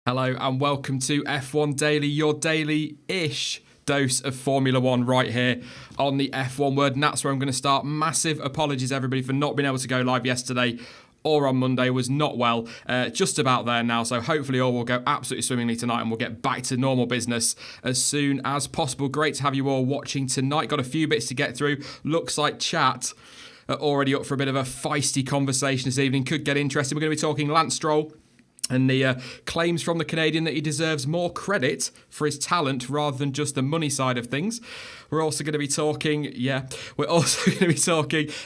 Hello and welcome to F1 Daily, your daily-ish dose of Formula One right here on the F1 Word. And that's where I'm going to start. Massive apologies, everybody, for not being able to go live yesterday or on Monday. Was not well, just about there now. So hopefully all will go absolutely swimmingly tonight and we'll get back to normal business as soon as possible. Great to have you all watching tonight. Got a few bits to get through. Looks like chat are already up for a bit of a feisty conversation this evening. Could get interesting. We're going to be talking Lance Stroll and the claims from the Canadian that he deserves more credit for his talent rather than just the money side of things. We're also going to be talking,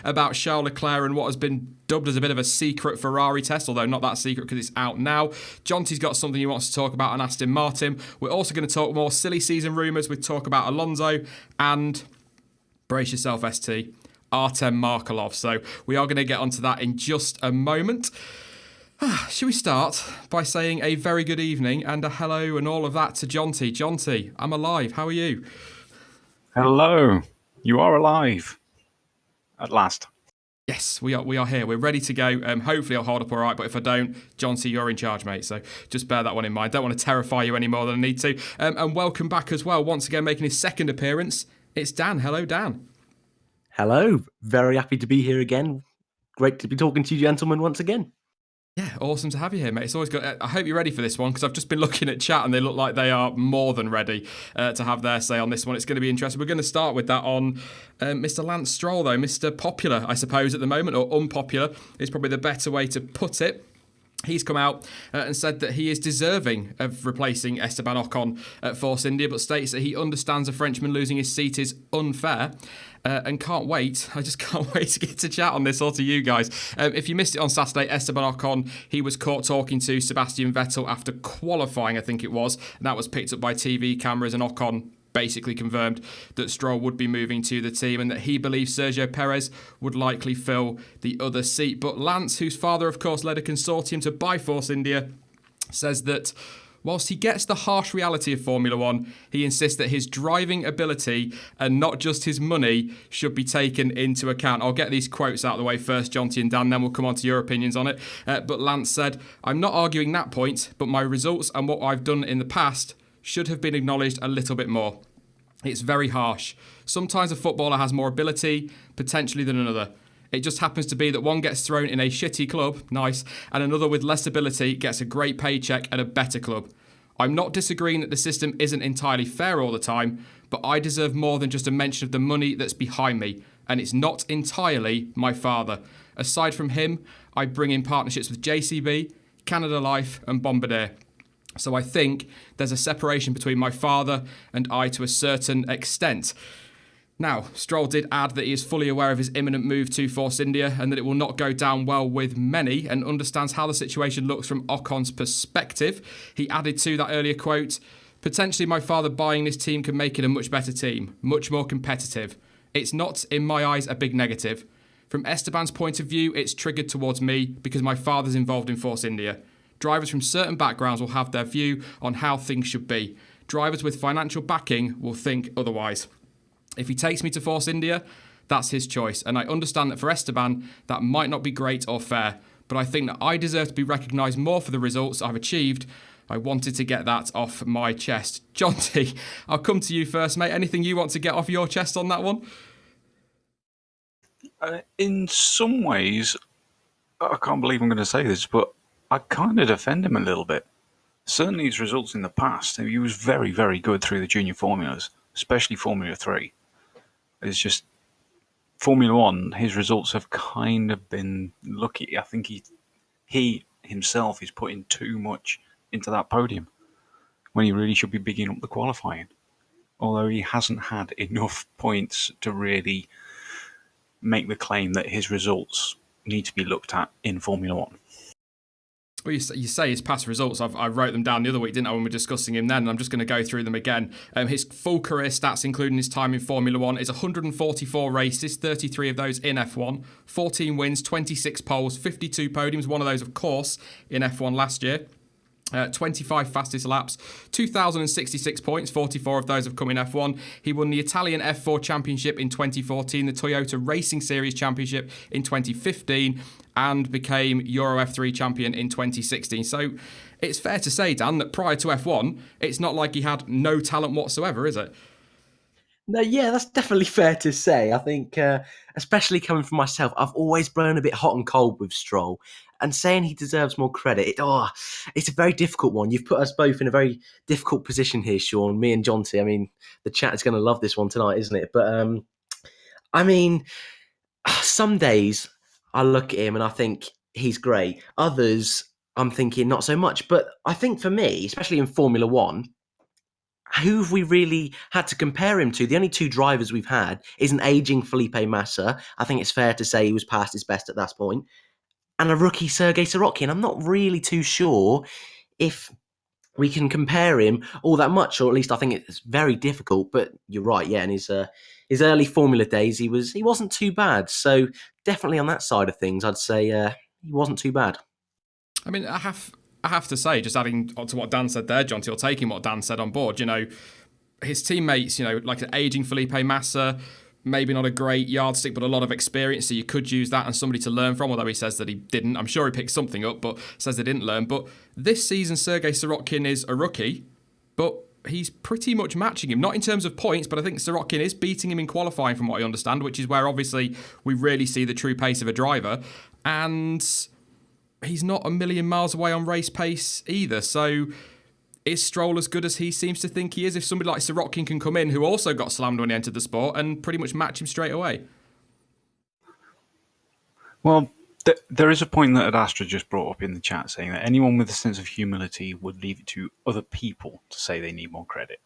about Charles Leclerc and what has been dubbed as a bit of a secret Ferrari test, although not that secret because it's out now. Jonty's got something he wants to talk about on Aston Martin. We're also going to talk more silly season rumours. We talk about Alonso and, brace yourself ST, Artem Markelov. So we are going to get onto that in just a moment. Should we start by saying a very good evening and a hello and all of that to Jonty? Jonty, I'm alive. How are you? Hello. You are alive. At last. Yes, we are here. We're ready to go. Hopefully I'll hold up all right, but if I don't, Jonty, you're in charge, mate. So just bear that one in mind. Don't want to terrify you any more than I need to. And welcome back as well. Once again, making his second appearance, it's Dan. Hello, Dan. Hello. Very happy to be here again. Great to be talking to you gentlemen once again. Yeah, awesome to have you here, mate. It's always good. I hope you're ready for this one because I've just been looking at chat and they look like they are more than ready to have their say on this one. It's going to be interesting. We're going to start with that on Mr. Lance Stroll, though. Mr. Popular, I suppose, at the moment, or unpopular is probably the better way to put it. He's come out and said that he is deserving of replacing Esteban Ocon at Force India, but states that he understands a Frenchman losing his seat is unfair. And can't wait. I just can't wait to get to chat on this or to you guys. If you missed it on Saturday, Esteban Ocon, he was caught talking to Sebastian Vettel after qualifying, I think it was. And that was picked up by TV cameras, and Ocon basically confirmed that Stroll would be moving to the team and that he believes Sergio Perez would likely fill the other seat. But Lance, whose father, of course, led a consortium to buy Force India, says that whilst he gets the harsh reality of Formula One, he insists that his driving ability and not just his money should be taken into account. I'll get these quotes out of the way first, Jonty and Dan, then we'll come on to your opinions on it. But Lance said, "I'm not arguing that point, but my results and what I've done in the past should have been acknowledged a little bit more. It's very harsh. Sometimes a footballer has more ability, potentially, than another. It just happens to be that one gets thrown in a shitty club, nice, and another with less ability gets a great paycheck at a better club. I'm not disagreeing that the system isn't entirely fair all the time, but I deserve more than just a mention of the money that's behind me, and it's not entirely my father. Aside from him, I bring in partnerships with JCB, Canada Life, and Bombardier. So I think there's a separation between my father and I to a certain extent." Now, Stroll did add that he is fully aware of his imminent move to Force India and that it will not go down well with many, and understands how the situation looks from Ocon's perspective. He added to that earlier quote, "Potentially my father buying this team can make it a much better team, much more competitive. It's not, in my eyes, a big negative. From Esteban's point of view, it's triggered towards me because my father's involved in Force India. Drivers from certain backgrounds will have their view on how things should be. Drivers with financial backing will think otherwise. If he takes me to Force India, that's his choice. And I understand that for Esteban, that might not be great or fair. But I think that I deserve to be recognised more for the results I've achieved. I wanted to get that off my chest." Jonty, I'll come to you first, mate. Anything you want to get off your chest on that one? In some ways, I can't believe I'm going to say this, but I kind of defend him a little bit. Certainly his results in the past, he was very, very good through the junior formulas, especially Formula 3. It's just Formula 1, his results have kind of been lucky. I think he himself is putting too much into that podium when he really should be bigging up the qualifying. Although he hasn't had enough points to really make the claim that his results need to be looked at in Formula 1. Well, you say his past results. I wrote them down the other week, didn't I, when we were discussing him then, and I'm just going to go through them again. His full career stats, including his time in Formula 1, is 144 races, 33 of those in F1, 14 wins, 26 poles, 52 podiums, one of those, of course, in F1 last year. 25 fastest laps, 2,066 points, 44 of those have come in F1. He won the Italian F4 Championship in 2014, the Toyota Racing Series Championship in 2015, and became Euro F3 champion in 2016. So it's fair to say, Dan, that prior to F1, it's not like he had no talent whatsoever, is it? No, yeah, that's definitely fair to say. I think, especially coming from myself, I've always blown a bit hot and cold with Stroll, and saying he deserves more credit. It's a very difficult one. You've put us both in a very difficult position here, Sean. Me and Jonty. I mean, the chat is going to love this one tonight, isn't it? But I mean, some days I look at him and I think he's great. Others, I'm thinking not so much. But I think for me, especially in Formula One, who have we really had to compare him to? The only two drivers we've had is an aging Felipe Massa. I think it's fair to say he was past his best at that point. And a rookie Sergei Sorokin. I'm not really too sure if we can compare him all that much, or at least I think it's very difficult. But you're right, yeah. In his early Formula days, he wasn't too bad. So definitely on that side of things, I'd say he wasn't too bad. I mean, I have to say, just adding on to what Dan said there, John, or taking what Dan said on board, his teammates, like an aging Felipe Massa, maybe not a great yardstick, but a lot of experience, so you could use that and somebody to learn from, although he says that he didn't. I'm sure he picked something up, but says they didn't learn. But this season, Sergei Sorokin is a rookie, but he's pretty much matching him. Not in terms of points, but I think Sorokin is beating him in qualifying from what I understand, which is where obviously we really see the true pace of a driver. And he's not a million miles away on race pace either. So is Stroll as good as he seems to think he is? If somebody like Sorokin can come in, who also got slammed when he entered the sport, and pretty much match him straight away? Well, there is a point that Ad Astra just brought up in the chat, saying that anyone with a sense of humility would leave it to other people to say they need more credit,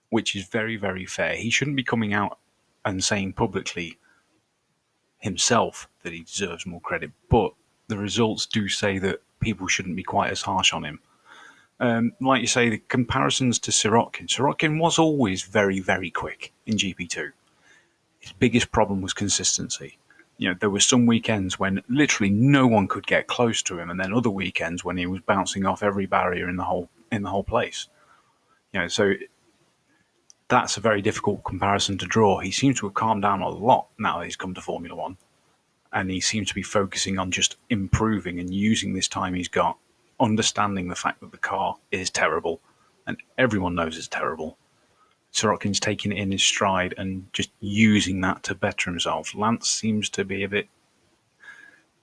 which is very, very fair. He shouldn't be coming out and saying publicly himself that he deserves more credit, but the results do say that people shouldn't be quite as harsh on him. Like you say, the comparisons to Sorokin was always very, very quick in GP2. His biggest problem was consistency. There were some weekends when literally no one could get close to him, and then other weekends when he was bouncing off every barrier in the whole place. So that's a very difficult comparison to draw. He seems to have calmed down a lot now that he's come to Formula One. And he seems to be focusing on just improving and using this time he's got, understanding the fact that the car is terrible, and everyone knows it's terrible. Sorokin's taking it in his stride and just using that to better himself. Lance seems to be a bit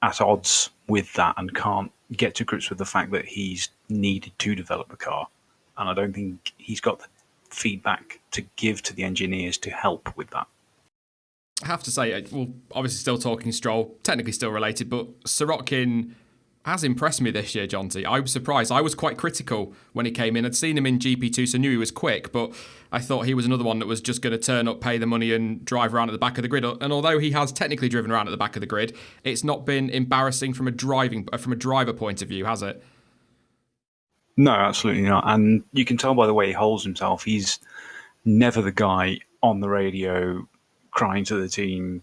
at odds with that and can't get to grips with the fact that he's needed to develop the car. And I don't think he's got the feedback to give to the engineers to help with that. I have to say, well, obviously still talking Stroll, technically still related, but Sorokin has impressed me this year, Jonty. I was surprised. I was quite critical when he came in. I'd seen him in GP2, so I knew he was quick, but I thought he was another one that was just going to turn up, pay the money and drive around at the back of the grid. And although he has technically driven around at the back of the grid, it's not been embarrassing from a driver point of view, has it? No, absolutely not. And you can tell by the way he holds himself, he's never the guy on the radio crying to the team,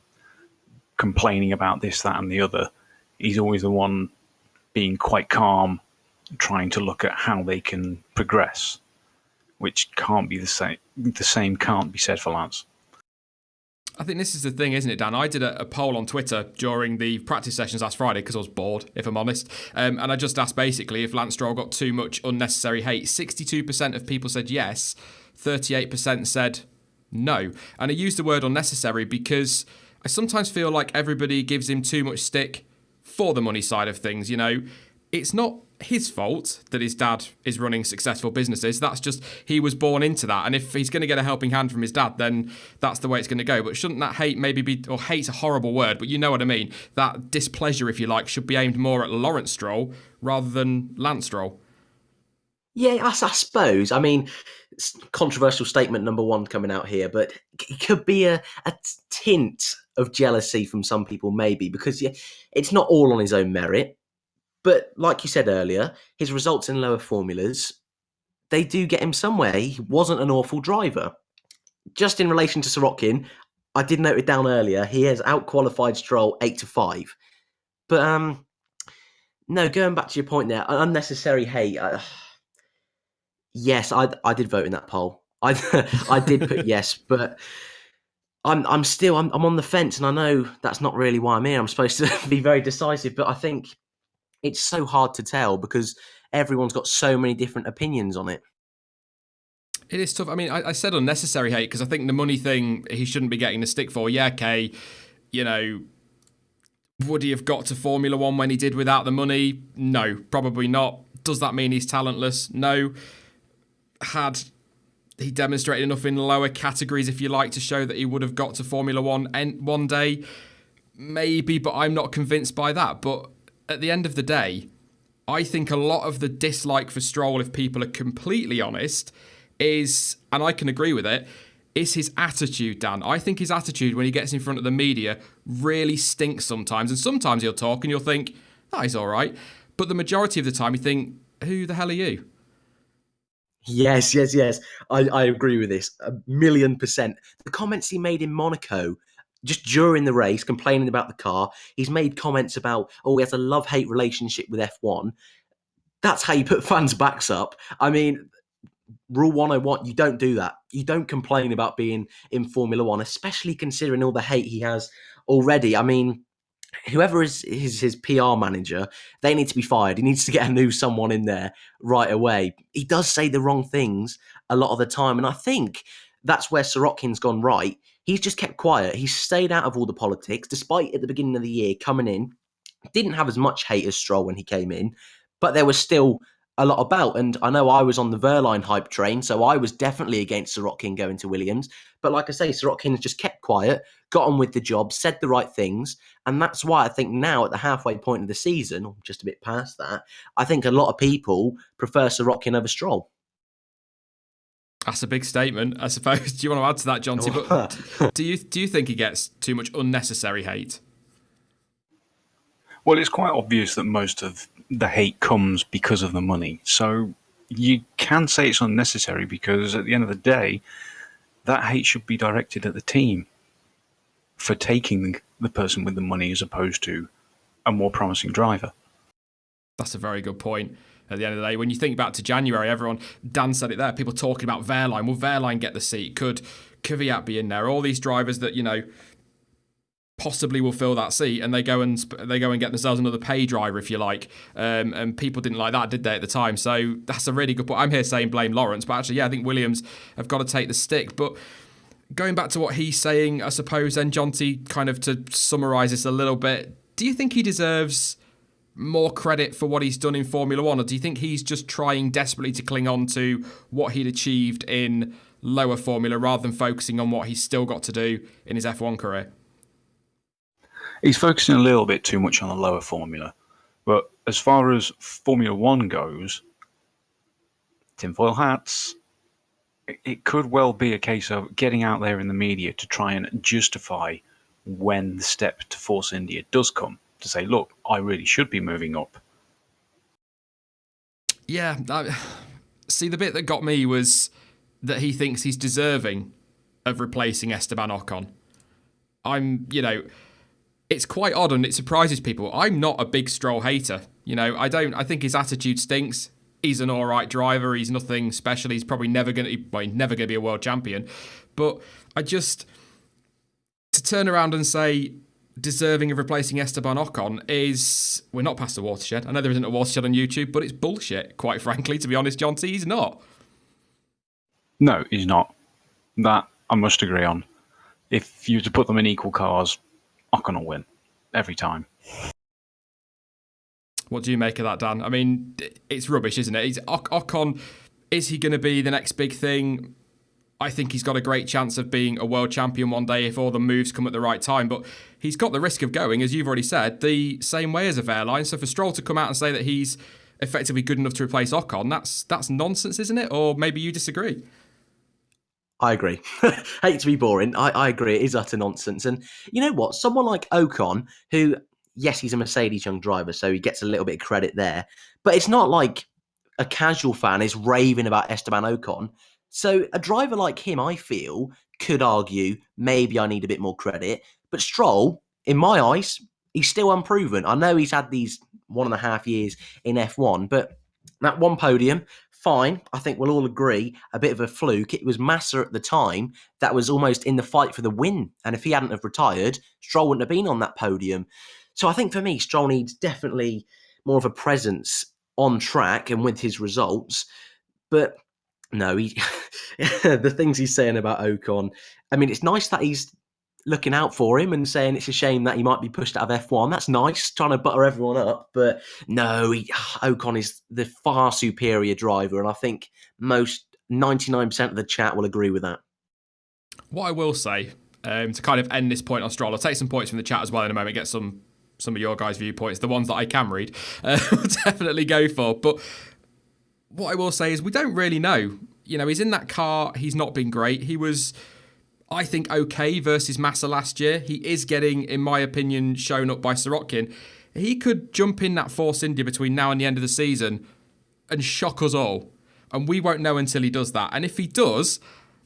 complaining about this, that, and the other. He's always the one being quite calm, trying to look at how they can progress, which can't be the same. The same can't be said for Lance. I think this is the thing, isn't it, Dan? I did a poll on Twitter during the practice sessions last Friday because I was bored, if I'm honest. And I just asked basically if Lance Stroll got too much unnecessary hate. 62% of people said yes, 38% said no. And I used the word unnecessary because I sometimes feel like everybody gives him too much stick for the money side of things. It's not his fault that his dad is running successful businesses. That's just, he was born into that. And if he's going to get a helping hand from his dad, then that's the way it's going to go. But shouldn't that hate maybe be, or hate's a horrible word, but you know what I mean? That displeasure, if you like, should be aimed more at Lawrence Stroll rather than Lance Stroll. Yeah, I suppose. I mean, controversial statement number one coming out here, but it could be a tint of jealousy from some people, maybe, because it's not all on his own merit. But like you said earlier, his results in lower formulas, they do get him somewhere. He wasn't an awful driver. Just in relation to Sorokin, I did note it down earlier, he has outqualified Stroll 8-5. But no, going back to your point there, unnecessary hate. Yes, I did vote in that poll. I did put yes, but I'm on the fence, and I know that's not really why I'm here. I'm supposed to be very decisive, but I think it's so hard to tell because everyone's got so many different opinions on it. It is tough. I mean, I said unnecessary hate because I think the money thing he shouldn't be getting the stick for. Yeah, okay, would he have got to Formula One when he did without the money? No, probably not. Does that mean he's talentless? No. Had he demonstrated enough in lower categories, if you like, to show that he would have got to Formula One one day? Maybe, but I'm not convinced by that. But at the end of the day, I think a lot of the dislike for Stroll, if people are completely honest, is, and I can agree with it, is his attitude, Dan. I think his attitude when he gets in front of the media really stinks sometimes. And sometimes he'll talk and you'll think, oh, he's all right. But the majority of the time you think, who the hell are you? Yes. I agree with this 1,000,000%. The comments he made in Monaco, just during the race, complaining about the car, he's made comments about, he has a love-hate relationship with F1. That's how you put fans' backs up. I mean, Rule 101, you don't do that. You don't complain about being in Formula One, especially considering all the hate he has already. I mean, whoever is his PR manager, they need to be fired. He needs to get a new someone in there right away. He does say the wrong things a lot of the time, and I think that's where Sorokin's gone right. He's just kept quiet. He's stayed out of all the politics, despite at the beginning of the year coming in, didn't have as much hate as Stroll when he came in, but there was still a lot about. And I know I was on the Verline hype train, so I was definitely against Sorokin going to Williams. But like I say, Sorokin has just kept quiet, got on with the job, said the right things. And that's why I think now at the halfway point of the season, or just a bit past that, I think a lot of people prefer Sorokin over Stroll. That's a big statement, I suppose. Do you want to add to that, Jonty? But do you think he gets too much unnecessary hate? Well, it's quite obvious that most of the hate comes because of the money. So you can say it's unnecessary because at the end of the day, that hate should be directed at the team for taking the person with the money as opposed to a more promising driver. That's a very good point. At the end of the day, when you think back to January, Dan said it there, people talking about Verline. Will Verline get the seat? Could Kvyat be in there? All these drivers that, possibly will fill that seat, and they go and get themselves another pay driver, if you like. And people didn't like that, did they, at the time? So that's a really good point. I'm here saying blame Lawrence, but actually, I think Williams have got to take the stick. But going back to what he's saying, I suppose, then, Jonty, kind of to summarise this a little bit, do you think he deserves more credit for what he's done in Formula One, or do you think he's just trying desperately to cling on to what he'd achieved in lower Formula rather than focusing on what he's still got to do in his F1 career? He's focusing a little bit too much on the lower Formula. But as far as Formula One goes, tinfoil hats, it could well be a case of getting out there in the media to try and justify when the step to Force India does come, to say, look, I really should be moving up. Yeah, see, the bit that got me was that he thinks he's deserving of replacing Esteban Ocon. It's quite odd and it surprises people. I'm not a big Stroll hater. I think his attitude stinks. He's an all right driver. He's nothing special. He's probably never going to be a world champion. But to turn around and say deserving of replacing Esteban Ocon is, we're not past the watershed. I know there isn't a watershed on YouTube, but it's bullshit, quite frankly, to be honest, Jonty. He's not. No, he's not. That I must agree on. If you were to put them in equal cars, Ocon will win every time. What do you make of that, Dan? I mean, it's rubbish, isn't it? Ocon, is he going to be the next big thing? I think he's got a great chance of being a world champion one day if all the moves come at the right time. But he's got the risk of going, as you've already said, the same way as a Verline. So for Stroll to come out and say that he's effectively good enough to replace Ocon, that's nonsense, isn't it? Or maybe you disagree? I agree. Hate to be boring. I agree. It is utter nonsense. And you know what? Someone like Ocon, who, yes, he's a Mercedes young driver, so he gets a little bit of credit there. But it's not like a casual fan is raving about Esteban Ocon. So a driver like him, I feel, could argue, maybe I need a bit more credit. But Stroll, in my eyes, he's still unproven. I know he's had these 1.5 years in F1, but that one podium, fine. I think we'll all agree, a bit of a fluke. It was Massa at the time that was almost in the fight for the win. And if he hadn't have retired, Stroll wouldn't have been on that podium. So I think for me, Stroll needs definitely more of a presence on track and with his results. But no, the things he's saying about Ocon, I mean, it's nice that he's looking out for him and saying it's a shame that he might be pushed out of F1. That's nice, trying to butter everyone up. But no, Ocon is the far superior driver, and I think most 99% of the chat will agree with that. What I will say, to kind of end this point on Stroll, I'll take some points from the chat as well in a moment, get some of your guys' viewpoints, the ones that I can read, we'll definitely go for. But what I will say is we don't really know. You know, he's in that car, he's not been great. He was, I think, okay versus Massa last year. He is getting, in my opinion, shown up by Sirotkin. He could jump in that Force India between now and the end of the season and shock us all. And we won't know until he does that. And if he does,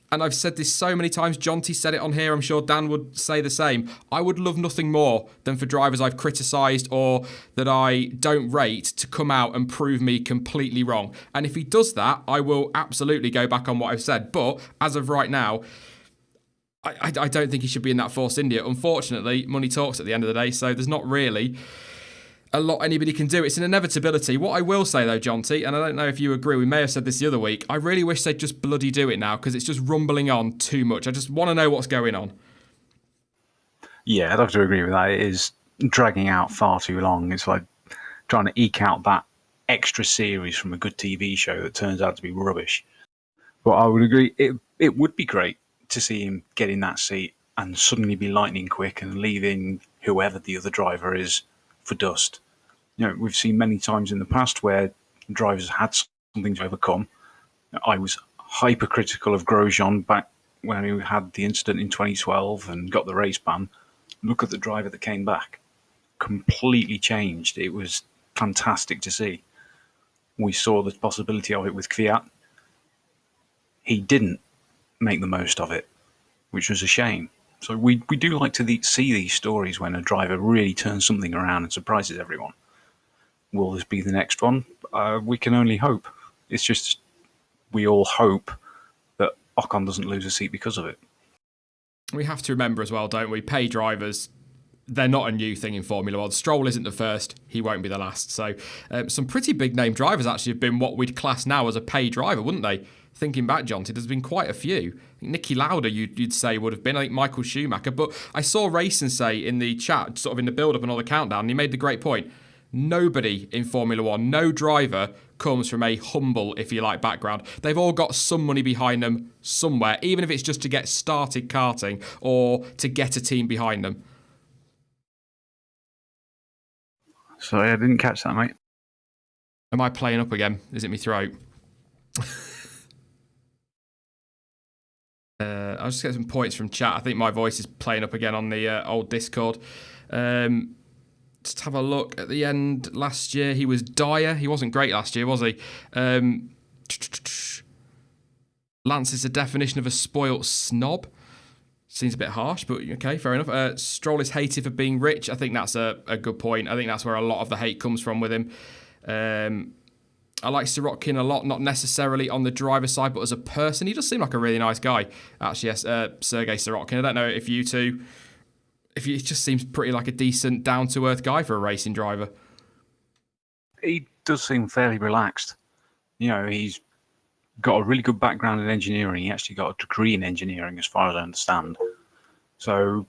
and I've said this so many times, Jonty said it on here, I'm sure Dan would say the same, I would love nothing more than for drivers I've criticised or that I don't rate to come out and prove me completely wrong. And if he does that, I will absolutely go back on what I've said. But as of right now, I don't think he should be in that Force India. Unfortunately, money talks at the end of the day, so there's not really a lot anybody can do. It's an inevitability. What I will say, though, Jonty, and I don't know if you agree, we may have said this the other week, I really wish they'd just bloody do it now because it's just rumbling on too much. I just want to know what's going on. Yeah, I'd have to agree with that. It is dragging out far too long. It's like trying to eke out that extra series from a good TV show that turns out to be rubbish. But I would agree, it would be great to see him get in that seat and suddenly be lightning quick and leaving whoever the other driver is for dust. You know, we've seen many times in the past where drivers had something to overcome. I was hypercritical of Grosjean back when he had the incident in 2012 and got the race ban. Look at the driver that came back. Completely changed. It was fantastic to see. We saw the possibility of it with Kvyat. He didn't make the most of it, which was a shame. So we do like to see these stories when a driver really turns something around and surprises everyone. Will this be the next one? We can only hope. It's just we all hope that Ocon doesn't lose a seat because of it. We have to remember as well, don't we? Pay drivers, they're not a new thing in Formula One. Stroll isn't the first, he won't be the last. So some pretty big name drivers actually have been what we'd class now as a pay driver, wouldn't they? Thinking back, Jonty, there's been quite a few. I think Nicky Lauda, you'd say, would have been. I think Michael Schumacher. But I saw Racing say in the chat, sort of in the build-up and all the countdown, and he made the great point. Nobody in Formula One, no driver comes from a humble, if you like, background. They've all got some money behind them somewhere, even if it's just to get started karting or to get a team behind them. Sorry, I didn't catch that, mate. Am I playing up again? Is it my throat? I'll just get some points from chat. I think my voice is playing up again on the old Discord. Just have a look at the end last year. He was dire. He wasn't great last year, was he? Lance is the definition of a spoilt snob. Seems a bit harsh, but okay, fair enough. Stroll is hated for being rich. I think that's a good point. I think that's where a lot of the hate comes from with him. I like Sirotkin a lot, not necessarily on the driver's side, but as a person, he does seem like a really nice guy. Actually, yes, Sergei Sirotkin. I don't know if you two, he just seems pretty like a decent, down-to-earth guy for a racing driver. He does seem fairly relaxed. You know, he's got a really good background in engineering. He actually got a degree in engineering, as far as I understand. So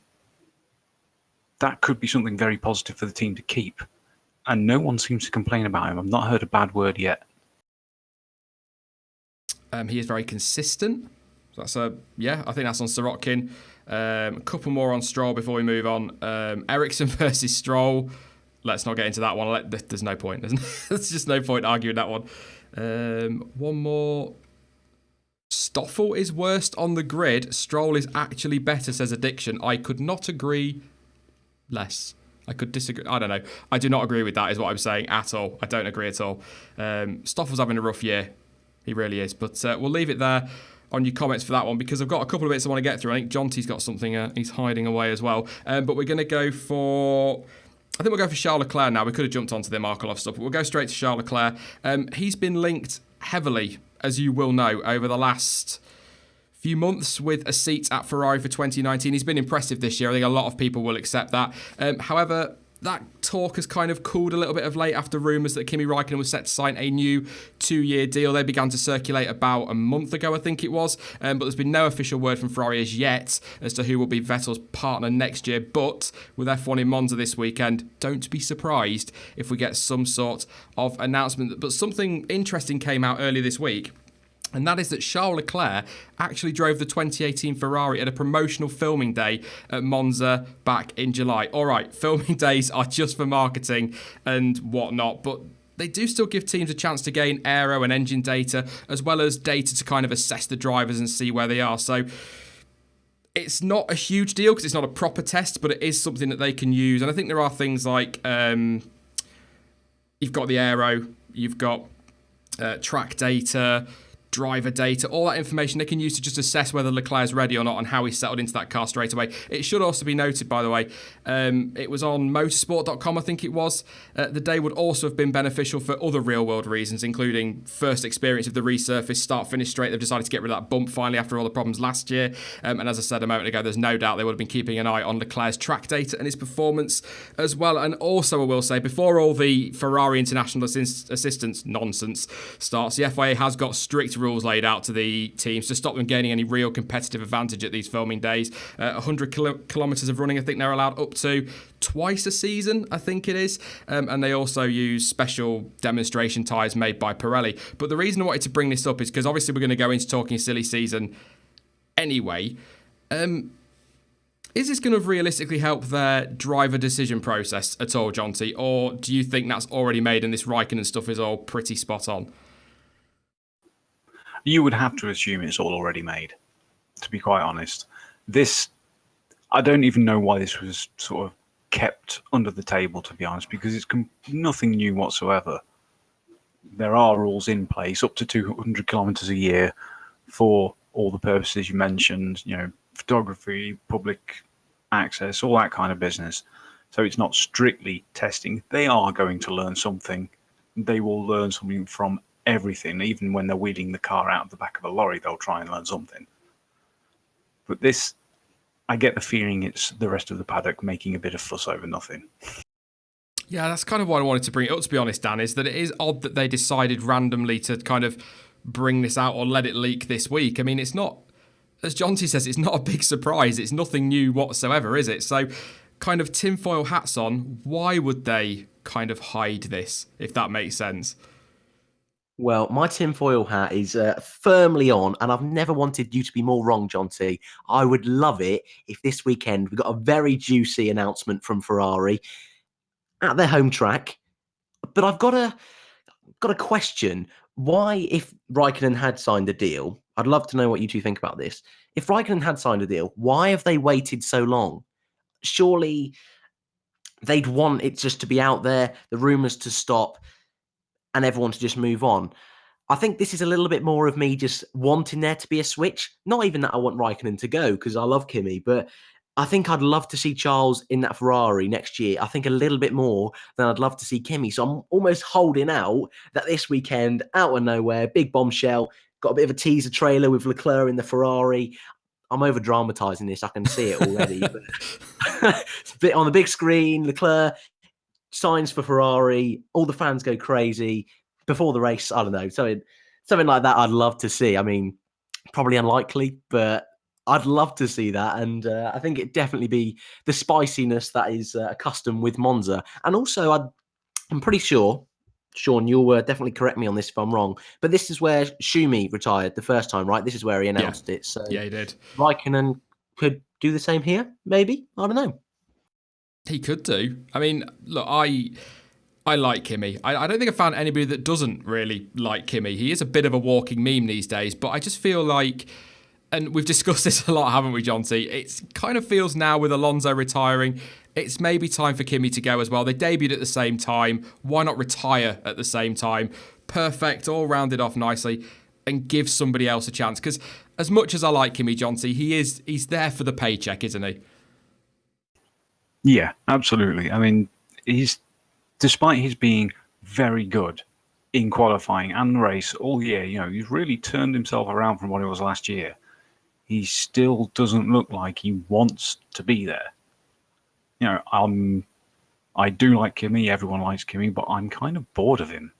that could be something very positive for the team to keep. And no one seems to complain about him. I've not heard a bad word yet. He is very consistent. So that's I think that's on Sirotkin. A couple more on Stroll before we move on. Ericsson versus Stroll. Let's not get into that one. There's no point. There's just no point arguing that one. One more. Stoffel is worst on the grid. Stroll is actually better, says Addiction. I could not agree less. I could disagree. I don't know. I do not agree with that, is what I'm saying at all. I don't agree at all. Stoffel's having a rough year. He really is. But we'll leave it there on your comments for that one because I've got a couple of bits I want to get through. I think Jonty's got something he's hiding away as well. But we're going to go for... I think we'll go for Charles Leclerc now. We could have jumped onto the Markelov stuff, but we'll go straight to Charles Leclerc. He's been linked heavily, as you will know, over the last few months with a seat at Ferrari for 2019. He's been impressive this year. I think a lot of people will accept that. However, that talk has kind of cooled a little bit of late after rumours that Kimi Raikkonen was set to sign a new 2-year deal. They began to circulate about a month ago, I think it was, but there's been no official word from Ferrari as yet as to who will be Vettel's partner next year. But with F1 in Monza this weekend, don't be surprised if we get some sort of announcement. But something interesting came out earlier this week, and that is that Charles Leclerc actually drove the 2018 Ferrari at a promotional filming day at Monza back in July. All right, filming days are just for marketing and whatnot, but they do still give teams a chance to gain aero and engine data, as well as data to kind of assess the drivers and see where they are. So it's not a huge deal because it's not a proper test, but it is something that they can use. And I think there are things like you've got the aero, you've got track data, driver data, all that information they can use to just assess whether Leclerc's ready or not and how he settled into that car straight away. It should also be noted, by the way, it was on motorsport.com, I think it was. The day would also have been beneficial for other real-world reasons, including first experience of the resurface, start-finish straight. They've decided to get rid of that bump finally after all the problems last year. And as I said a moment ago, there's no doubt they would have been keeping an eye on Leclerc's track data and his performance as well. And also, I will say, before all the Ferrari international assistance nonsense starts, the FIA has got strict rules laid out to the teams to stop them gaining any real competitive advantage at these filming days. 100 kilometres of running, I think they're allowed up to twice a season, I think it is. And they also use special demonstration tyres made by Pirelli. But the reason I wanted to bring this up is because obviously we're going to go into talking silly season anyway. Is this going to realistically help their driver decision process at all, Jonty? Or do you think that's already made and this Raikkonen stuff is all pretty spot on? You would have to assume it's all already made, to be quite honest. This, I don't even know why this was sort of kept under the table, to be honest, because it's nothing new whatsoever. There are rules in place up to 200 kilometres a year for all the purposes you mentioned, photography, public access, all that kind of business. So it's not strictly testing. They are going to learn something. They will learn something from everything. Even when they're wheeling the car out of the back of a lorry, they'll try and learn something. But this, I get the feeling it's the rest of the paddock making a bit of fuss over nothing. Yeah, that's kind of why I wanted to bring it up, to be honest, Dan, is that it is odd that they decided randomly to kind of bring this out or let it leak this week. I mean, it's not, as Jonty says, it's not a big surprise. It's nothing new whatsoever, is it? So kind of tinfoil hats on, why would they kind of hide this, if that makes sense? Well, my tinfoil hat is firmly on, and I've never wanted you to be more wrong, Jonty. I would love it if this weekend we got a very juicy announcement from Ferrari at their home track. But I've got a question. Why, if Raikkonen had signed a deal, I'd love to know what you two think about this. If Raikkonen had signed a deal, why have they waited so long? Surely they'd want it just to be out there, the rumours to stop, and everyone to just move on. I think this is a little bit more of me just wanting there to be a switch. Not even that I want Raikkonen to go, because I love Kimi, but I think I'd love to see Charles in that Ferrari next year. I think a little bit more than I'd love to see Kimi. So I'm almost holding out that this weekend, out of nowhere, big bombshell, got a bit of a teaser trailer with Leclerc in the Ferrari. I'm over dramatising this. I can see it already. But it's a bit on the big screen, Leclerc signs for Ferrari, all the fans go crazy before the race. I don't know, something like that I'd love to see. I mean, probably unlikely, but I'd love to see that. And I think it'd definitely be the spiciness that is accustomed with Monza. And also, I'm pretty sure, Sean, you'll definitely correct me on this if I'm wrong, but this is where Schumi retired the first time, right? This is where he announced it. So yeah, he did. Raikkonen could do the same here, maybe. I don't know. He could do. I mean, look, I like Kimi. I don't think I found anybody that doesn't really like Kimi. He is a bit of a walking meme these days, but I just feel like, and we've discussed this a lot, haven't we, Jonty? It kind of feels now with Alonso retiring, it's maybe time for Kimi to go as well. They debuted at the same time. Why not retire at the same time? Perfect, all rounded off nicely, and give somebody else a chance. Because as much as I like Kimi, Jonty, he's there for the paycheck, isn't he? Yeah, absolutely. I mean, despite his being very good in qualifying and the race all year, he's really turned himself around from what it was last year. He still doesn't look like he wants to be there. I'm I do like Kimi. Everyone likes Kimi, but I'm kind of bored of him,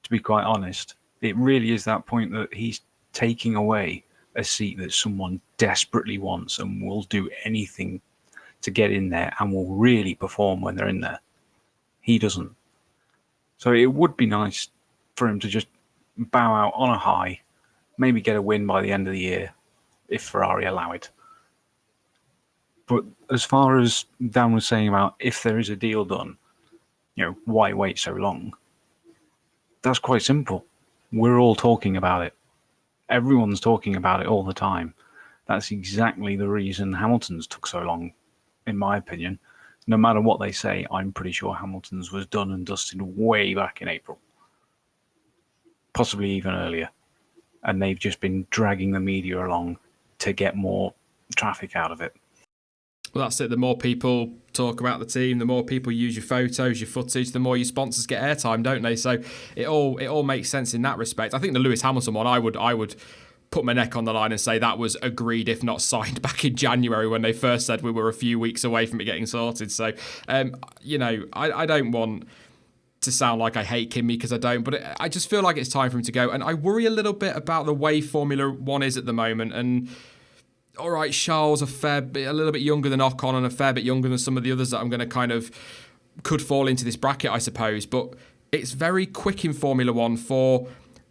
to be quite honest. It really is that point that he's taking away a seat that someone desperately wants and will do anything to get in there and will really perform when they're in there. He doesn't. So it would be nice for him to just bow out on a high, maybe get a win by the end of the year, if Ferrari allow it. But as far as Dan was saying about if there is a deal done, why wait so long? That's quite simple. We're all talking about it. Everyone's talking about it all the time. That's exactly the reason Hamilton's took so long, in my opinion. No matter what they say, I'm pretty sure Hamilton's was done and dusted way back in April. Possibly even earlier. And they've just been dragging the media along to get more traffic out of it. Well, that's it. The more people talk about the team, the more people use your photos, your footage, the more your sponsors get airtime, don't they? So it all makes sense in that respect. I think the Lewis Hamilton one, I would put my neck on the line and say that was agreed, if not signed, back in January when they first said we were a few weeks away from it getting sorted. So, I don't want to sound like I hate Kimi, because I don't, but I just feel like it's time for him to go. And I worry a little bit about the way Formula One is at the moment. And all right, Charles a little bit younger than Ocon and a fair bit younger than some of the others that I'm going to could fall into this bracket, I suppose. But it's very quick in Formula One for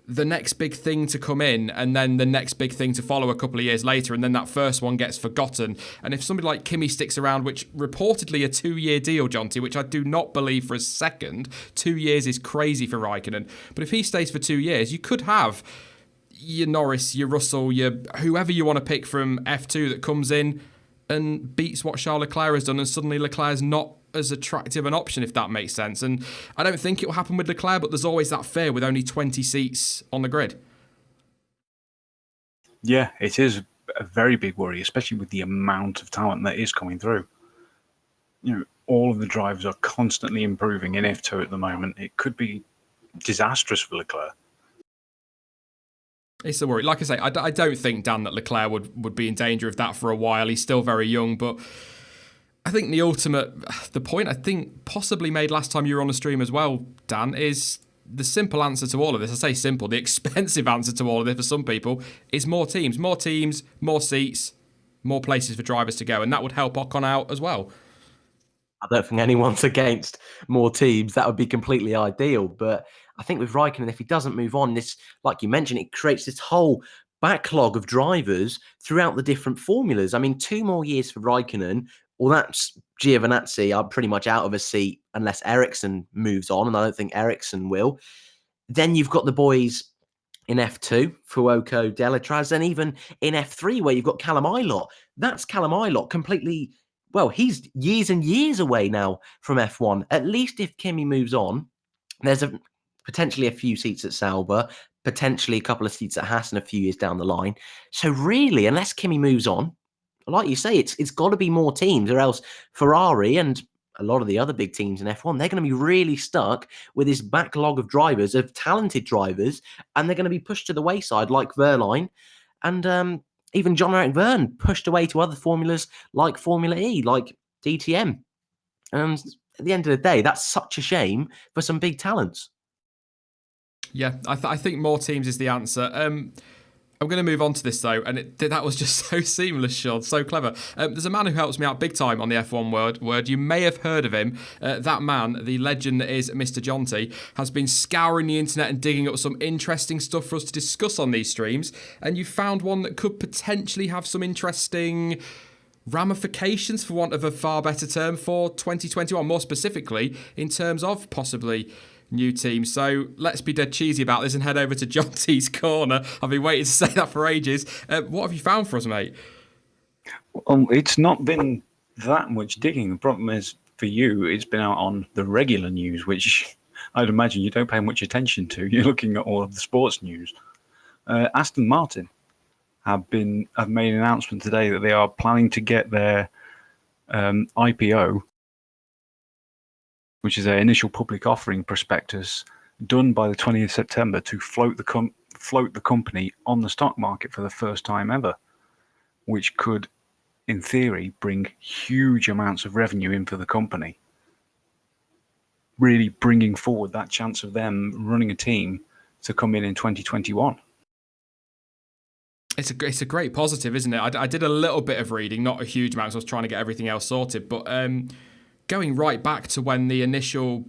the next big thing to come in and then the next big thing to follow a couple of years later, and then that first one gets forgotten. And if somebody like Kimi sticks around, which reportedly a 2-year deal, Jonty, which I do not believe for a second, 2 years is crazy for Raikkonen. But if he stays for 2 years, you could have your Norris, your Russell, your whoever you want to pick from F2 that comes in and beats what Charles Leclerc has done, and suddenly Leclerc's not as attractive an option, if that makes sense. And I don't think it will happen with Leclerc, but there's always that fear with only 20 seats on the grid. Yeah, it is a very big worry, especially with the amount of talent that is coming through. All of the drivers are constantly improving in F2 at the moment. It could be disastrous for Leclerc. It's a worry. Like I say, I don't think, Dan, that Leclerc would be in danger of that for a while. He's still very young, but I think the point I think possibly made last time you were on the stream as well, Dan, is the simple answer to all of this. I say simple, the expensive answer to all of this for some people is more teams, more seats, more places for drivers to go, and that would help Ocon out as well. I don't think anyone's against more teams. That would be completely ideal. But I think with Raikkonen, if he doesn't move on, this, like you mentioned, it creates this whole backlog of drivers throughout the different formulas. I mean, 2 more years for Raikkonen. Well, that's Giovinazzi are pretty much out of a seat unless Ericsson moves on, and I don't think Ericsson will. Then you've got the boys in F2, Fuoco, Delatraz, and even in F3 where you've got Callum Ilott. That's Callum Ilott completely... Well, he's years and years away now from F1. At least if Kimi moves on, there's potentially a few seats at Sauber, potentially a couple of seats at Haas and a few years down the line. So really, unless Kimi moves on, like you say, it's got to be more teams, or else Ferrari and a lot of the other big teams in F1, they're going to be really stuck with this backlog of drivers, of talented drivers, and they're going to be pushed to the wayside like Verline and even John-Eric Verne pushed away to other formulas like Formula E, like DTM. And at the end of the day, that's such a shame for some big talents. Yeah, I think more teams is the answer. I'm going to move on to this, though, and that was just so seamless, Sean, so clever. There's a man who helps me out big time on the F1 word. You may have heard of him. That man, the legend that is Mr. Jonty, has been scouring the internet and digging up some interesting stuff for us to discuss on these streams, and you found one that could potentially have some interesting ramifications, for want of a far better term, for 2021, more specifically in terms of possibly new team. So let's be dead cheesy about this and head over to Jonty's corner. I've been waiting to say that for ages. What have you found for us, mate? It's not been that much digging. The problem is, for you, it's been out on the regular news, which I'd imagine you don't pay much attention to. You're looking at all of the sports news. Aston Martin have made an announcement today that they are planning to get their IPO, which is their initial public offering prospectus, done by the 20th of September to float the company on the stock market for the first time ever, which could, in theory, bring huge amounts of revenue in for the company. really bringing forward that chance of them running a team to come in 2021. It's a great positive, isn't it? I did a little bit of reading, not a huge amount, so I was trying to get everything else sorted. But going right back to when the initial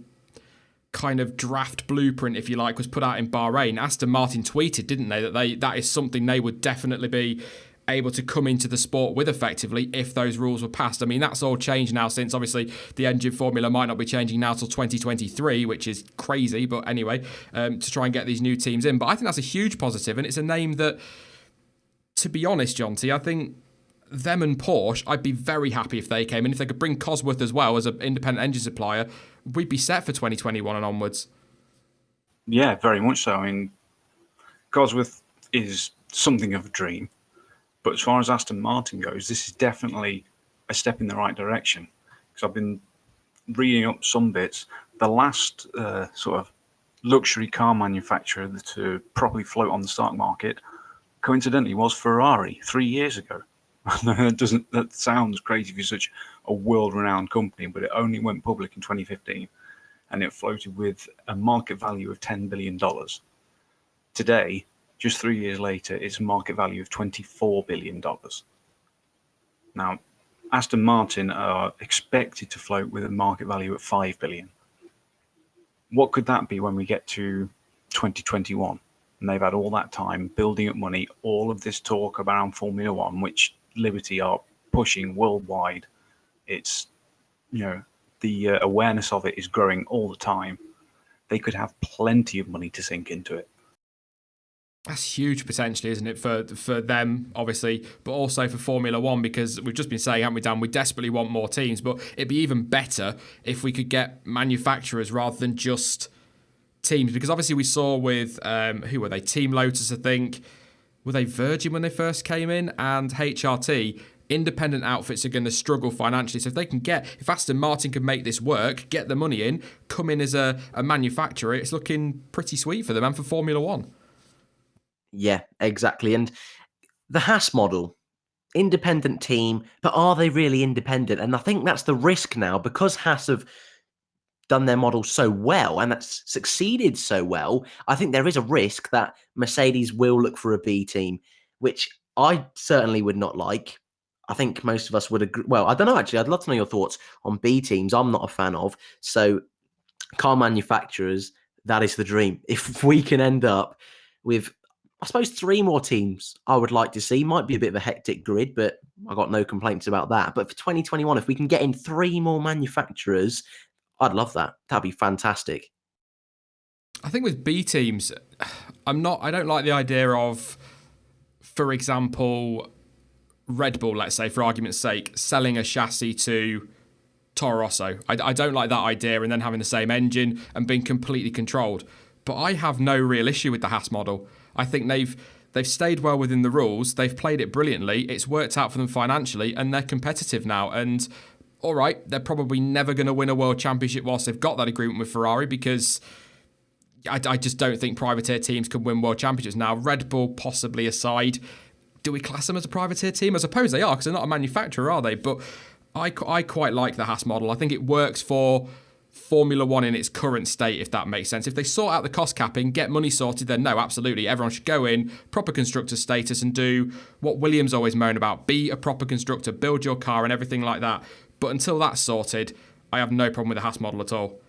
kind of draft blueprint, if you like, was put out in Bahrain, Aston Martin tweeted, didn't they, that is something they would definitely be able to come into the sport with effectively if those rules were passed. I mean, that's all changed now since obviously the engine formula might not be changing now till 2023, which is crazy. But anyway, to try and get these new teams in. But I think that's a huge positive, and it's a name that, to be honest, John T, I think them and Porsche, I'd be very happy if they came in. If they could bring Cosworth as well as an independent engine supplier, we'd be set for 2021 and onwards. Yeah, very much so. I mean, Cosworth is something of a dream. But as far as Aston Martin goes, this is definitely a step in the right direction. Because I've been reading up some bits. The last sort of luxury car manufacturer to properly float on the stock market, coincidentally, was Ferrari 3 years ago. That sounds crazy for such a world-renowned company, but it only went public in 2015, and it floated with a market value of $10 billion. Today, just 3 years later, it's a market value of $24 billion. Now, Aston Martin are expected to float with a market value of $5 billion. What could that be when we get to 2021? And they've had all that time building up money, all of this talk around Formula One, which Liberty are pushing worldwide. It's, the awareness of it is growing all the time. They could have plenty of money to sink into it. That's huge potentially, isn't it, for them, obviously, but also for Formula One, because we've just been saying, haven't we, Dan, we desperately want more teams, but it'd be even better if we could get manufacturers rather than just teams, because obviously we saw with, who were they, Team Lotus, I think, were they Virgin when they first came in, and HRT, independent outfits are going to struggle financially, so if Aston Martin can make this work, get the money in, come in as a manufacturer, it's looking pretty sweet for them and for Formula One. Yeah, exactly. And the Haas model, independent team, but are they really independent? And I think that's the risk now, because Haas have done their model so well and that's succeeded so well. I think there is a risk that Mercedes will look for a B team, which I certainly would not like. I think most of us would agree. Well, I don't know, actually. I'd love to know your thoughts on B teams. I'm not a fan of. So car manufacturers, that is the dream. If we can end up with, I suppose, 3 more teams, I would like to see. Might be a bit of a hectic grid, but I got no complaints about that. But for 2021, if we can get in 3 more manufacturers, I'd love that. That'd be fantastic. I think with B teams, I don't like the idea of, for example, Red Bull, let's say, for argument's sake, selling a chassis to Toro Rosso. I don't like that idea, and then having the same engine and being completely controlled. But I have no real issue with the Haas model. I think they've stayed well within the rules. They've played it brilliantly. It's worked out for them financially, and they're competitive now. And all right, they're probably never going to win a world championship whilst they've got that agreement with Ferrari, because I just don't think privateer teams can win world championships. Now, Red Bull possibly aside, do we class them as a privateer team? I suppose they are, because they're not a manufacturer, are they? But I quite like the Haas model. I think it works for Formula One in its current state, if that makes sense. If they sort out the cost capping, get money sorted, then no, absolutely. Everyone should go in, proper constructor status, and do what Williams always moan about. Be a proper constructor, build your car and everything like that. But until that's sorted, I have no problem with the Haas model at all.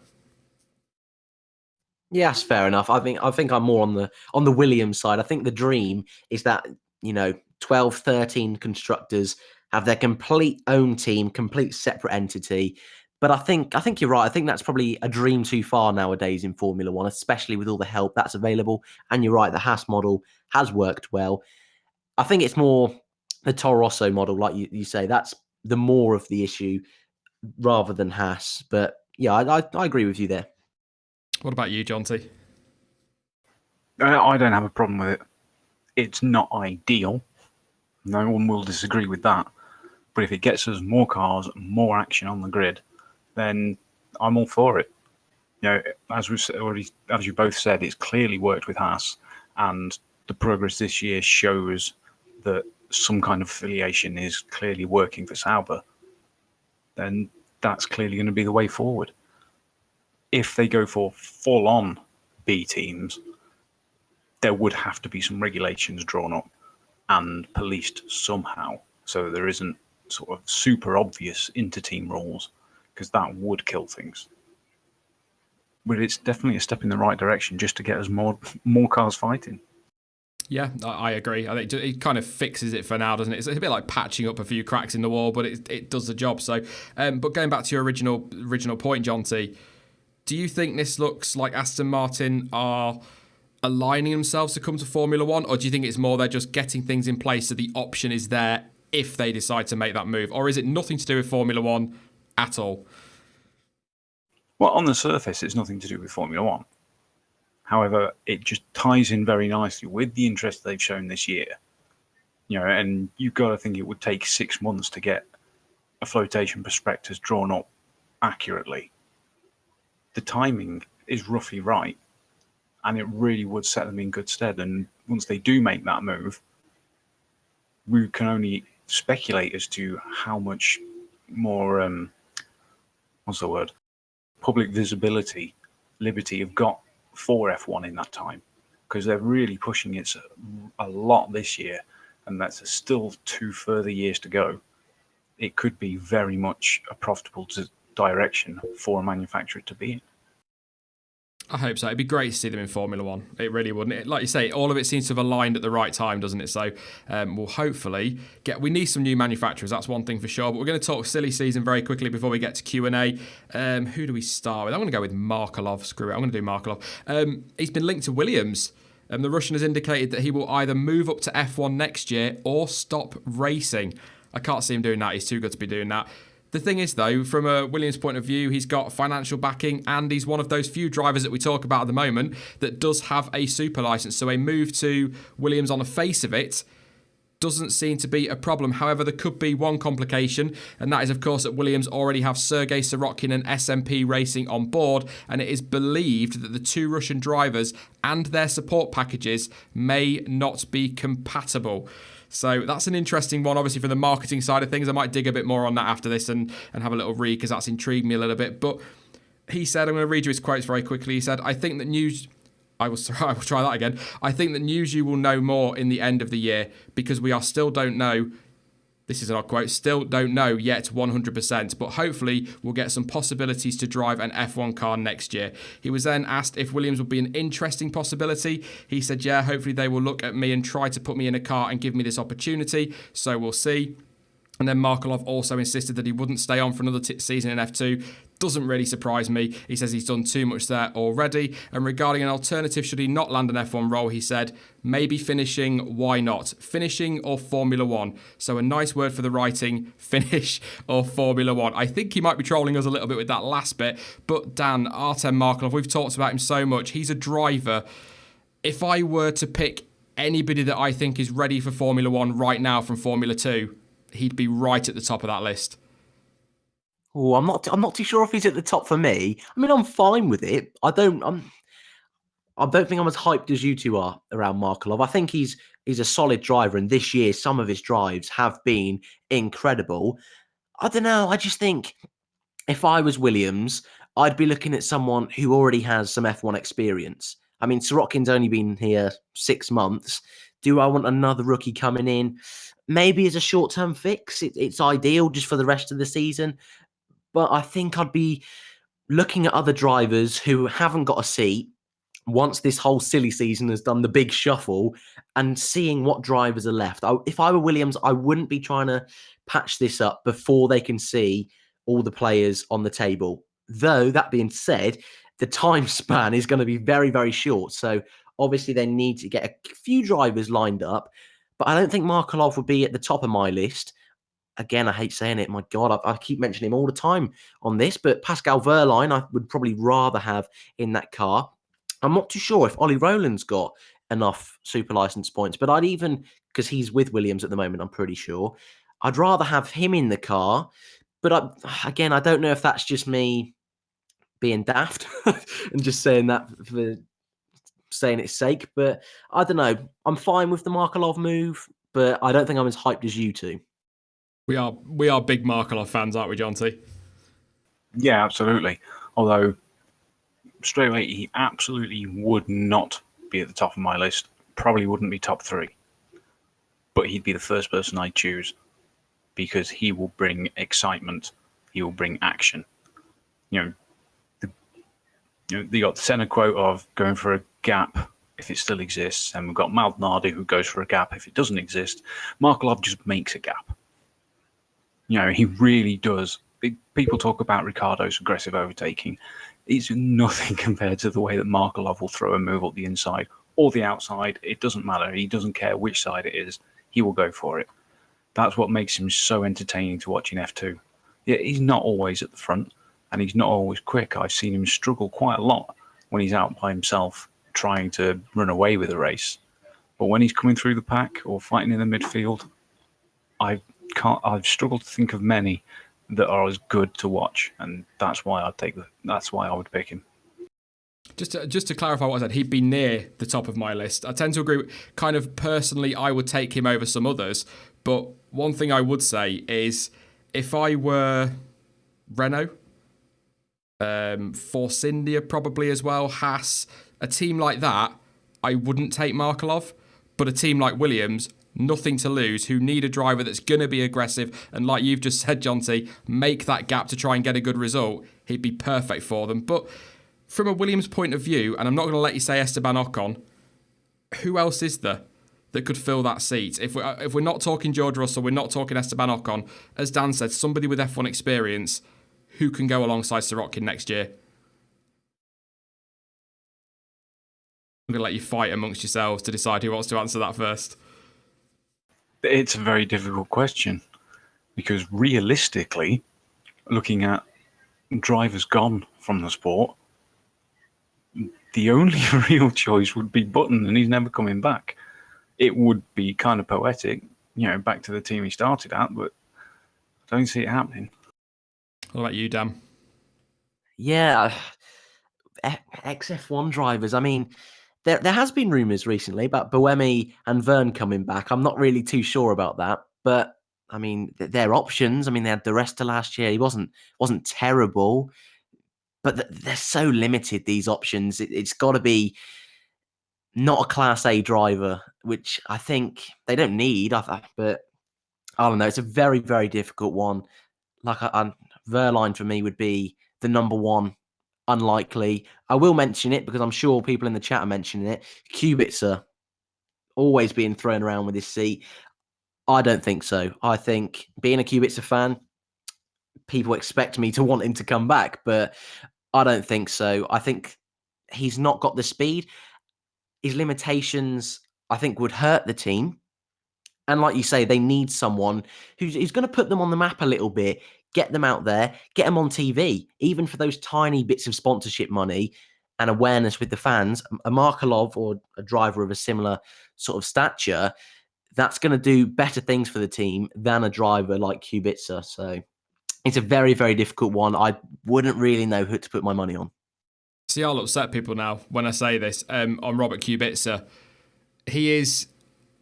Yeah, that's fair enough. I think I'm more on the Williams side. I think the dream is that, 12, 13 constructors have their complete own team, complete separate entity. But I think you're right. I think that's probably a dream too far nowadays in Formula One, especially with all the help that's available. And you're right, the Haas model has worked well. I think it's more the Toro Rosso model, like you say. That's the more of the issue rather than Haas. But yeah, I agree with you there. What about you, John T? I don't have a problem with it. It's not ideal. No one will disagree with that. But if it gets us more cars, more action on the grid, then I'm all for it. As you both said, it's clearly worked with Haas, and the progress this year shows that some kind of affiliation is clearly working for Sauber. Then that's clearly going to be the way forward. if they go for full-on B teams, there would have to be some regulations drawn up and policed somehow, so there isn't sort of super obvious inter-team rules, because that would kill things. But it's definitely a step in the right direction just to get us more cars fighting. Yeah, I agree. I think it kind of fixes it for now, doesn't it? It's a bit like patching up a few cracks in the wall, but it does the job. So, but going back to your original point, John T, do you think this looks like Aston Martin are aligning themselves to come to Formula One, or do you think it's more they're just getting things in place so the option is there if they decide to make that move, or is it nothing to do with Formula One at all? Well, on the surface, it's nothing to do with Formula One. However, it just ties in very nicely with the interest they've shown this year. And you've got to think it would take 6 months to get a flotation prospectus drawn up accurately. The timing is roughly right, and it really would set them in good stead. And once they do make that move, we can only speculate as to how much more, public visibility Liberty have got for F1 in that time, because they're really pushing it a lot this year, and that's still 2 further years to go. It could be very much a profitable direction for a manufacturer to be in. I hope so. It'd be great to see them in Formula One. It really wouldn't. Like you say, all of it seems to have aligned at the right time, doesn't it? So we'll hopefully we need some new manufacturers. That's one thing for sure. But we're going to talk silly season very quickly before we get to Q&A. Who do we start with? I'm going to go with Markelov. Screw it. I'm going to do Markelov. He's been linked to Williams. The Russian has indicated that he will either move up to F1 next year or stop racing. I can't see him doing that. He's too good to be doing that. The thing is, though, from a Williams point of view, he's got financial backing, and he's one of those few drivers that we talk about at the moment that does have a super license. So a move to Williams on the face of it doesn't seem to be a problem. However, there could be one complication, and that is, of course, that Williams already have Sergei Sorokin and SMP Racing on board, and it is believed that the 2 Russian drivers and their support packages may not be compatible. So that's an interesting one, obviously, from the marketing side of things. I might dig a bit more on that after this and have a little read, because that's intrigued me a little bit. But he said, I'm going to read you his quotes very quickly. He said, I think that news... I will try that again. I think that news you will know more in the end of the year, because we still don't know... This is an odd quote. Still don't know yet 100%, but hopefully we'll get some possibilities to drive an F1 car next year. He was then asked if Williams would be an interesting possibility. He said, yeah, hopefully they will look at me and try to put me in a car and give me this opportunity. So we'll see. And then Markelov also insisted that he wouldn't stay on for another season in F2. Doesn't really surprise me. He says he's done too much there already. And regarding an alternative, should he not land an F1 role, he said, maybe finishing, why not? Finishing or Formula One. So a nice word for the writing, finish or Formula One. I think he might be trolling us a little bit with that last bit. But Dan, Artem Markelov, we've talked about him so much. He's a driver. If I were to pick anybody that I think is ready for Formula One right now from Formula 2, he'd be right at the top of that list. Oh, I'm not too sure if he's at the top for me. I mean, I'm fine with it. I don't think I'm as hyped as you two are around Markelov. I think he's a solid driver, and this year some of his drives have been incredible. I don't know. I just think if I was Williams, I'd be looking at someone who already has some F1 experience. I mean, Sorokin's only been here 6 months. Do I want another rookie coming in? Maybe as a short-term fix. It's ideal just for the rest of the season. But I think I'd be looking at other drivers who haven't got a seat once this whole silly season has done the big shuffle, and seeing what drivers are left. If I were Williams, I wouldn't be trying to patch this up before they can see all the players on the table. Though, that being said, the time span is going to be very, very short. So obviously they need to get a few drivers lined up. But I don't think Markelov would be at the top of my list. Again, I hate saying it. My God, I keep mentioning him all the time on this. But Pascal Wehrlein, I would probably rather have in that car. I'm not too sure if Ollie Rowland's got enough super license points. But because he's with Williams at the moment, I'm pretty sure. I'd rather have him in the car. But again, I don't know if that's just me being daft and just saying that for saying its sake. But I don't know. I'm fine with the Markelov move, but I don't think I'm as hyped as you two. We are big Markelov fans, aren't we, John T? Yeah, absolutely. Although straight away, he absolutely would not be at the top of my list. Probably wouldn't be top 3. But he'd be the first person I'd choose because he will bring excitement. He will bring action. You got the Senna quote of going for a gap if it still exists, and we've got Maldonado who goes for a gap if it doesn't exist. Markelov just makes a gap. He really does. People talk about Ricciardo's aggressive overtaking. It's nothing compared to the way that Markelov will throw a move up the inside or the outside. It doesn't matter. He doesn't care which side it is. He will go for it. That's what makes him so entertaining to watch in F2. Yeah, he's not always at the front, and he's not always quick. I've seen him struggle quite a lot when he's out by himself trying to run away with a race. But when he's coming through the pack or fighting in the midfield, I've struggled to think of many that are as good to watch, and that's why I would pick him. Just to clarify what I said, he'd be near the top of my list. I tend to agree. Kind of personally, I would take him over some others. But one thing I would say is, if I were Renault, Force India probably as well, Haas, a team like that, I wouldn't take Markelov. But a team like Williams, nothing to lose, who need a driver that's going to be aggressive, and like you've just said, Jonty, make that gap to try and get a good result, he'd be perfect for them. But from a Williams point of view, and I'm not going to let you say Esteban Ocon, who else is there that could fill that seat? If we're not talking George Russell, we're not talking Esteban Ocon, as Dan said, somebody with F1 experience who can go alongside Sirotkin next year. I'm going to let you fight amongst yourselves to decide who wants to answer that first. It's a very difficult question because realistically, looking at drivers gone from the sport, the only real choice would be Button, and he's never coming back. It would be kind of poetic, back to the team he started at, but I don't see it happening. What about you, Dan? Yeah, ex-F1 drivers. I mean, there has been rumours recently about Buemi and Verne coming back. I'm not really too sure about that, but I mean, their options. I mean, they had the rest of last year. He wasn't terrible, but they're so limited. These options. It's got to be not a Class A driver, which I think they don't need. But I don't know. It's a very, very difficult one. Like Verline for me would be the number one. Unlikely. I will mention it because I'm sure people in the chat are mentioning it. Kubica always being thrown around with his seat. I don't think so. I think being a Kubica fan, people expect me to want him to come back, but I don't think so. I think he's not got the speed. His limitations, I think, would hurt the team. And like you say, they need someone who's going to put them on the map a little bit, get them out there, get them on TV, even for those tiny bits of sponsorship money and awareness with the fans. A Markelov or a driver of a similar sort of stature, that's going to do better things for the team than a driver like Kubica. So it's a very, very difficult one. I wouldn't really know who to put my money on. See, I'll upset people now when I say this on Robert Kubica. He is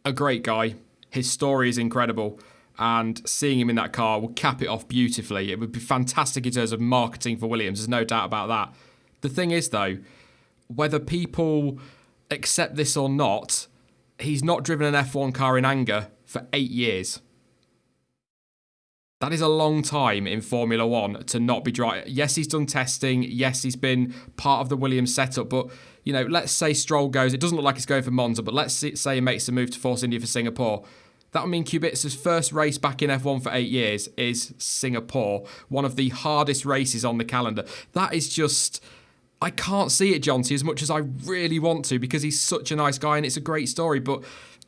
a great guy. His story is incredible, and seeing him in that car will cap it off beautifully. It would be fantastic in terms of marketing for Williams. There's no doubt about that. The thing is, though, whether people accept this or not, he's not driven an F1 car in anger for 8 years. That is a long time in Formula One to not be driving. Yes, he's done testing. Yes, he's been part of the Williams setup. But, let's say Stroll goes. It doesn't look like he's going for Monza, but let's say he makes a move to Force India for Singapore. That would mean Kubica's first race back in F1 for 8 years is Singapore, one of the hardest races on the calendar. That is just... I can't see it, Jonty, as much as I really want to, because he's such a nice guy and it's a great story, but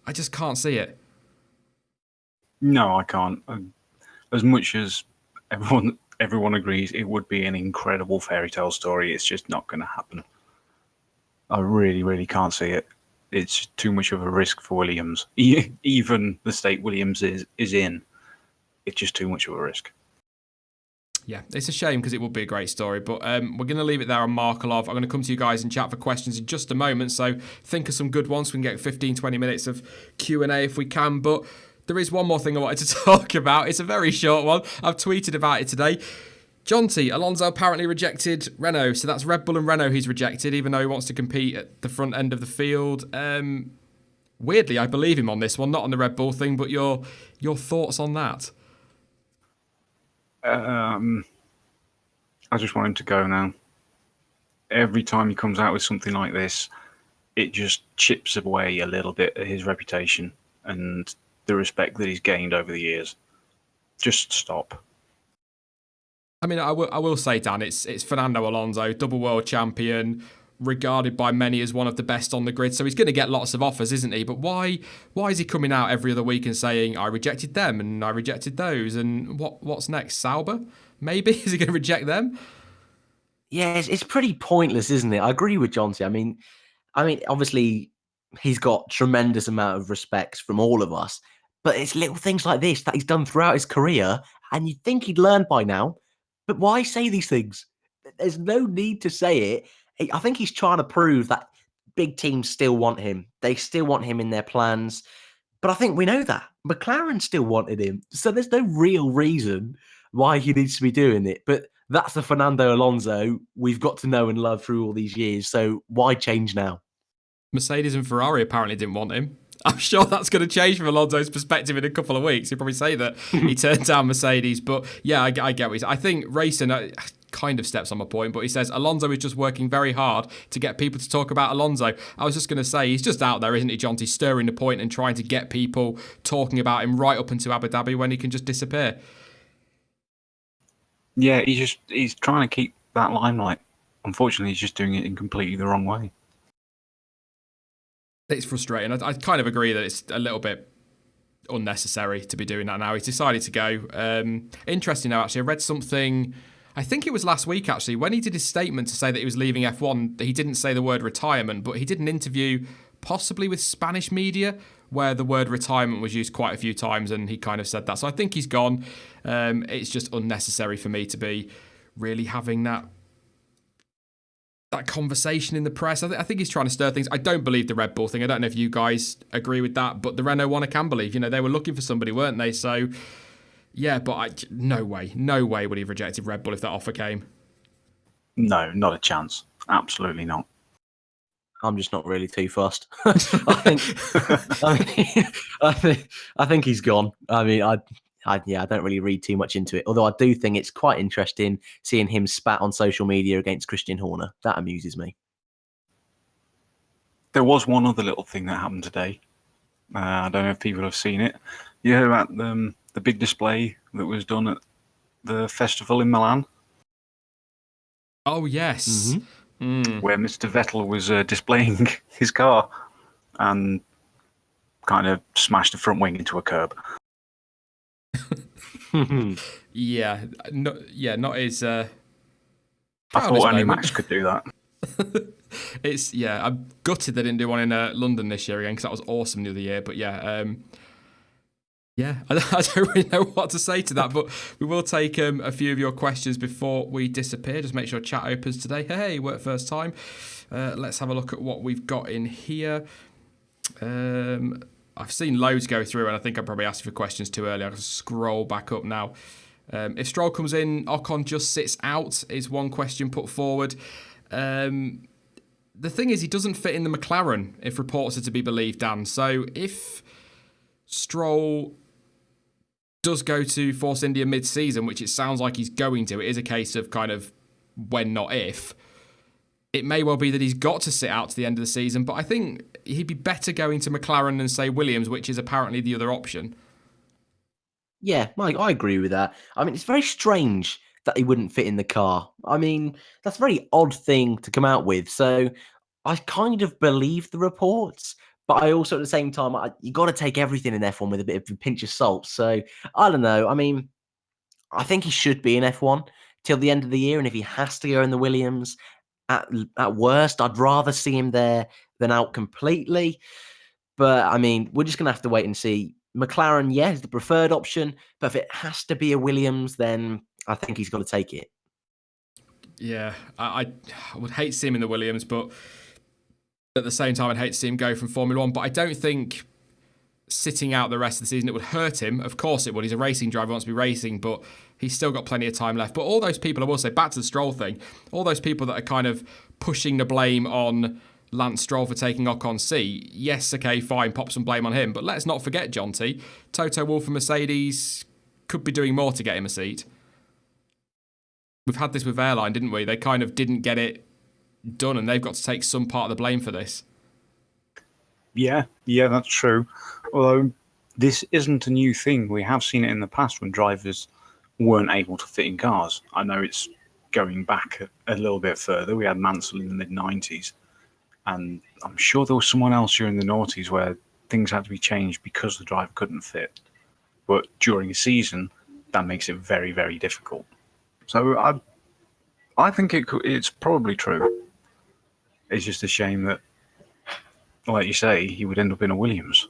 I just can't see it. No, I can't. As much as everyone agrees it would be an incredible fairy tale story, it's just not going to happen. I really, really can't see it. It's too much of a risk for Williams. Even the state Williams is in, it's just too much of a risk. Yeah, it's a shame because it would be a great story, but we're going to leave it there on Markelov. I'm going to come to you guys in chat for questions in just a moment, so think of some good ones. We can get 15-20 minutes of Q&A if we can, but there is one more thing I wanted to talk about. It's a very short one. I've tweeted about it today. Jonty, Alonso apparently rejected Renault, so that's Red Bull and Renault he's rejected, even though he wants to compete at the front end of the field. Weirdly, I believe him on this one, not on the Red Bull thing, but your thoughts on that? I just want him to go now. Every time he comes out with something like this, it just chips away a little bit at his reputation and the respect that he's gained over the years. Just stop. I mean, I will say, Dan, it's Fernando Alonso, double world champion, regarded by many as one of the best on the grid. So he's going to get lots of offers, isn't he? But why is he coming out every other week and saying, I rejected them and I rejected those? And what's next? Sauber? Maybe? Is he going to reject them? Yeah, it's pretty pointless, isn't it? I agree with Jonty. I mean, obviously, he's got tremendous amount of respect from all of us, but it's little things like this that he's done throughout his career, and you'd think he'd learn by now. But why say these things? There's no need to say it. I think he's trying to prove that big teams still want him. They still want him in their plans. But I think we know that. McLaren still wanted him. So there's no real reason why he needs to be doing it. But that's the Fernando Alonso we've got to know and love through all these years. So why change now? Mercedes and Ferrari apparently didn't want him. I'm sure that's going to change from Alonso's perspective in a couple of weeks. He'll probably say that he turned down Mercedes. But yeah, I get what he's... I think racing kind of steps on my point, but he says Alonso is just working very hard to get people to talk about Alonso. I was just going to say, he's just out there, isn't he, Jonty, stirring the point and trying to get people talking about him right up into Abu Dhabi when he can just disappear. Yeah, he's trying to keep that limelight. Unfortunately, he's just doing it in completely the wrong way. It's frustrating. I kind of agree that it's a little bit unnecessary to be doing that now. He's decided to go. Interesting now, actually. I read something, I think it was last week, actually, when he did his statement to say that he was leaving F1, he didn't say the word retirement, but he did an interview possibly with Spanish media where the word retirement was used quite a few times, and he kind of said that. So I think he's gone. It's just unnecessary for me to be really having that conversation in the press. I think he's trying to stir things. I don't believe the Red Bull thing. I don't know if you guys agree with that, but the Renault one I can believe. You know, they were looking for somebody, weren't they? So, yeah, but no way would he have rejected Red Bull if that offer came. No, not a chance. Absolutely not. I'm just not really too fussed. I think he's gone. I mean, I don't really read too much into it. Although I do think it's quite interesting seeing him spat on social media against Christian Horner. That amuses me. There was one other little thing that happened today. I don't know if people have seen it. You heard about the big display that was done at the festival in Milan? Oh, yes. Mm. Where Mr. Vettel was displaying his car and kind of smashed the front wing into a curb. Yeah, not his. I thought only Max could do that. I'm gutted they didn't do one in London this year again because that was awesome the other year. But yeah, I don't really know what to say to that. But we will take a few of your questions before we disappear. Just make sure chat opens today. Hey, work first time. Let's have a look at what we've got in here. I've seen loads go through, and I think I probably asked you for questions too early. I'll scroll back up now. If Stroll comes in, Ocon just sits out, is one question put forward. The thing is, he doesn't fit in the McLaren, if reports are to be believed, Dan. So if Stroll does go to Force India mid-season, which it sounds like he's going to, it is a case of kind of when, not if. It may well be that he's got to sit out to the end of the season, but I think he'd be better going to McLaren than, say, Williams, which is apparently the other option. Yeah, Mike, I agree with that. I mean, it's very strange that he wouldn't fit in the car. I mean, that's a very odd thing to come out with. So I kind of believe the reports, but I also, at the same time, you got to take everything in F1 with a bit of a pinch of salt. So I don't know. I mean, I think he should be in F1 till the end of the year. And if he has to go in the Williams, at worst, I'd rather see him there than out completely. But I mean, we're just going to have to wait and see. McLaren, yeah, is the preferred option. But if it has to be a Williams, then I think he's got to take it. Yeah, I would hate to see him in the Williams, but at the same time, I'd hate to see him go from Formula One. But I don't think sitting out the rest of the season. It would hurt him. Of course it would. He's a racing driver, wants to be racing, but he's still got plenty of time left. But all those people, I will say, back to the Stroll thing, all those people that are kind of pushing the blame on Lance Stroll for taking Ocon's seat, yes, okay, fine, pop some blame on him. But let's not forget, Jonty, Toto Wolff and Mercedes could be doing more to get him a seat. We've had this with Airline, didn't we? They kind of didn't get it done, and they've got to take some part of the blame for this. Yeah, that's true. Although this isn't a new thing. We have seen it in the past when drivers weren't able to fit in cars. I know it's going back a little bit further. We had Mansell in the mid-90s. And I'm sure there was someone else during the noughties where things had to be changed because the driver couldn't fit. But during a season, that makes it very, very difficult. So I think it's probably true. It's just a shame that, like you say, he would end up in a Williams.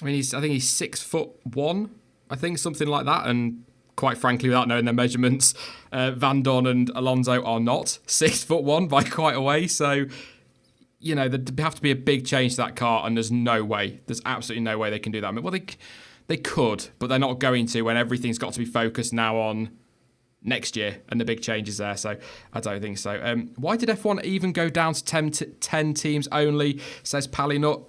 I mean, I think he's 6'1", I think, something like that. And quite frankly, without knowing their measurements, Van Dorn and Alonso are not 6'1" by quite a way. So, you know, there have to be a big change to that car, and there's absolutely no way they can do that. I mean, well, they could, but they're not going to when everything's got to be focused now on next year and the big changes there. So I don't think so. Why did F1 even go down to 10 teams only, says Palinut?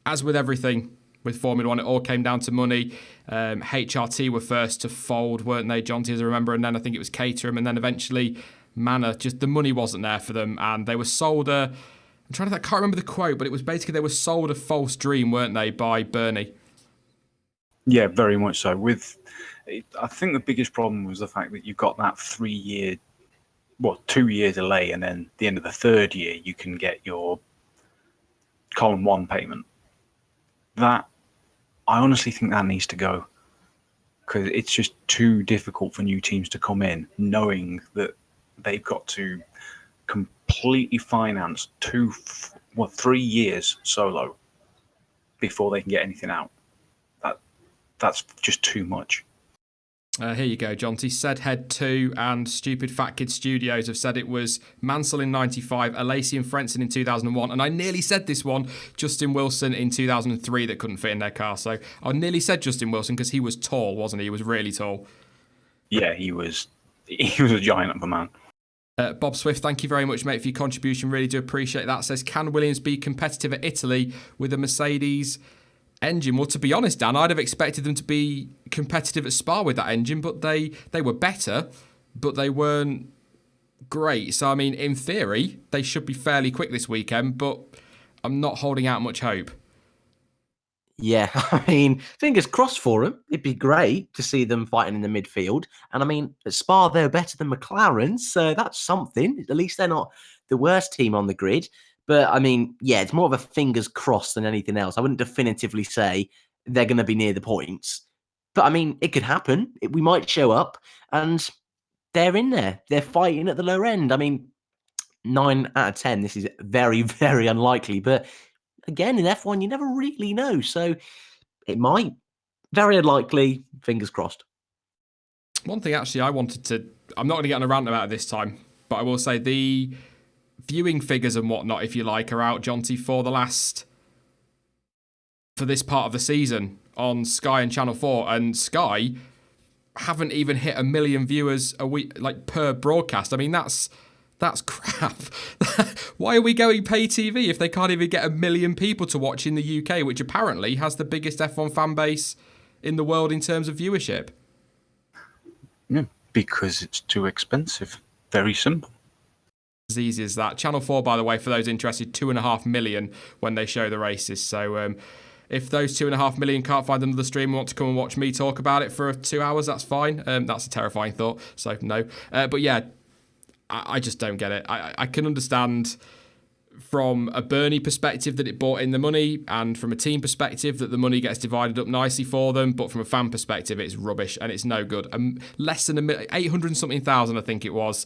As with everything with Formula One, it all came down to money. HRT were first to fold, weren't they, Jonty, as I remember? And then I think it was Caterham, and then eventually Manor. Just the money wasn't there for them, and they were sold I can't remember the quote, but it was basically they were sold a false dream, weren't they, by Bernie? Yeah, very much so. I think the biggest problem was the fact that you've got that 2-year delay, and then at the end of the third year, you can get your column 1 payment. That, I honestly think that needs to go, because it's just too difficult for new teams to come in knowing that they've got to completely finance 3 years solo before they can get anything out. That's just too much. Here you go, Jonty. Said Head 2 and Stupid Fat Kid Studios have said it was Mansell in 95, Alesi and Frentzen in 2001, and I nearly said this one, Justin Wilson in 2003, that couldn't fit in their car. So I nearly said Justin Wilson because he was tall, wasn't he? He was really tall. Yeah, he was a giant of a man. Bob Swift, thank you very much, mate, for your contribution. Really do appreciate that. Says, can Williams be competitive at Italy with a Mercedes engine? Well, to be honest, Dan, I'd have expected them to be competitive at Spa with that engine, but they were better, but they weren't great. So, I mean, in theory, they should be fairly quick this weekend, but I'm not holding out much hope. Yeah, I mean, fingers crossed for them. It'd be great to see them fighting in the midfield. And I mean, at Spa, they're better than McLaren, so that's something. At least they're not the worst team on the grid. But I mean, yeah, it's more of a fingers crossed than anything else. I wouldn't definitively say they're going to be near the points. But I mean, it could happen. We might show up and they're in there. They're fighting at the lower end. I mean, 9 out of 10, this is very, very unlikely. But again, in F1, you never really know. So it might. Very unlikely. Fingers crossed. One thing, actually, I'm not going to get on a rant about it this time, but I will say the viewing figures and whatnot, if you like, are out, Jonty, for this part of the season on Sky and Channel 4, and Sky haven't even hit 1 million viewers a week, like, per broadcast. I mean, that's crap. Why are we going pay TV if they can't even get 1 million people to watch in the UK, which apparently has the biggest F1 fan base in the world in terms of viewership? Yeah, because it's too expensive. Very simple. As easy as that. Channel 4, by the way, for those interested, 2.5 million when they show the races. So if those 2.5 million can't find another stream and want to come and watch me talk about it for 2 hours, that's fine. That's a terrifying thought, so no. But yeah, I just don't get it. I can understand from a Bernie perspective that it brought in the money, and from a team perspective that the money gets divided up nicely for them, but from a fan perspective, it's rubbish and it's no good. Less than 800 and something thousand, I think it was.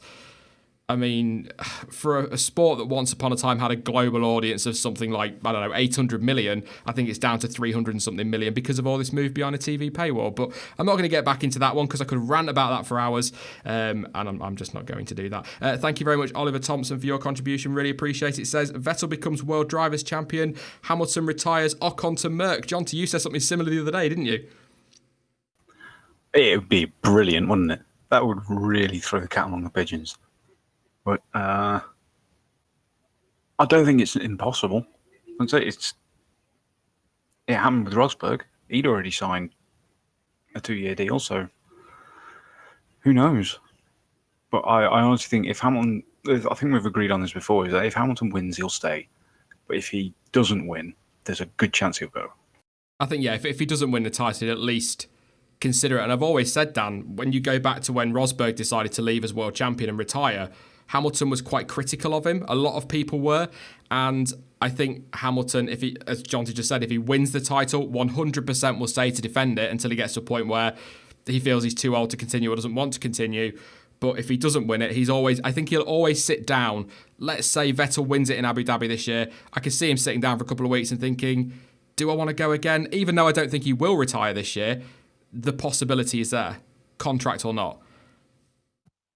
I mean, for a sport that once upon a time had a global audience of something like, I don't know, 800 million, I think it's down to 300 and something million because of all this move behind a TV paywall. But I'm not going to get back into that one because I could rant about that for hours, and I'm just not going to do that. Thank you very much, Oliver Thompson, for your contribution. Really appreciate it. It says, Vettel becomes World Drivers' Champion, Hamilton retires, Ocon to Merck. John, you said something similar the other day, didn't you? It would be brilliant, wouldn't it? That would really throw the cat among the pigeons. But I don't think it's impossible. I'd say it happened with Rosberg. He'd already signed a 2-year deal, so who knows? But I honestly think if Hamilton, I think we've agreed on this before, is that if Hamilton wins, he'll stay. But if he doesn't win, there's a good chance he'll go. I think, yeah, if he doesn't win the title, he'll at least consider it. And I've always said, Dan, when you go back to when Rosberg decided to leave as world champion and retire, Hamilton was quite critical of him. A lot of people were. And I think Hamilton, if he, as Jonty just said, if he wins the title, 100% will stay to defend it until he gets to a point where he feels he's too old to continue or doesn't want to continue. But if he doesn't win it, I think he'll always sit down. Let's say Vettel wins it in Abu Dhabi this year. I can see him sitting down for a couple of weeks and thinking, do I want to go again? Even though I don't think he will retire this year, the possibility is there, contract or not.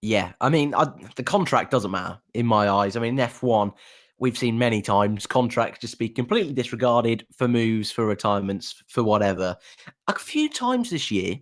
Yeah, I mean, the contract doesn't matter in my eyes. I mean, in F1, we've seen many times contracts just be completely disregarded for moves, for retirements, for whatever. A few times this year,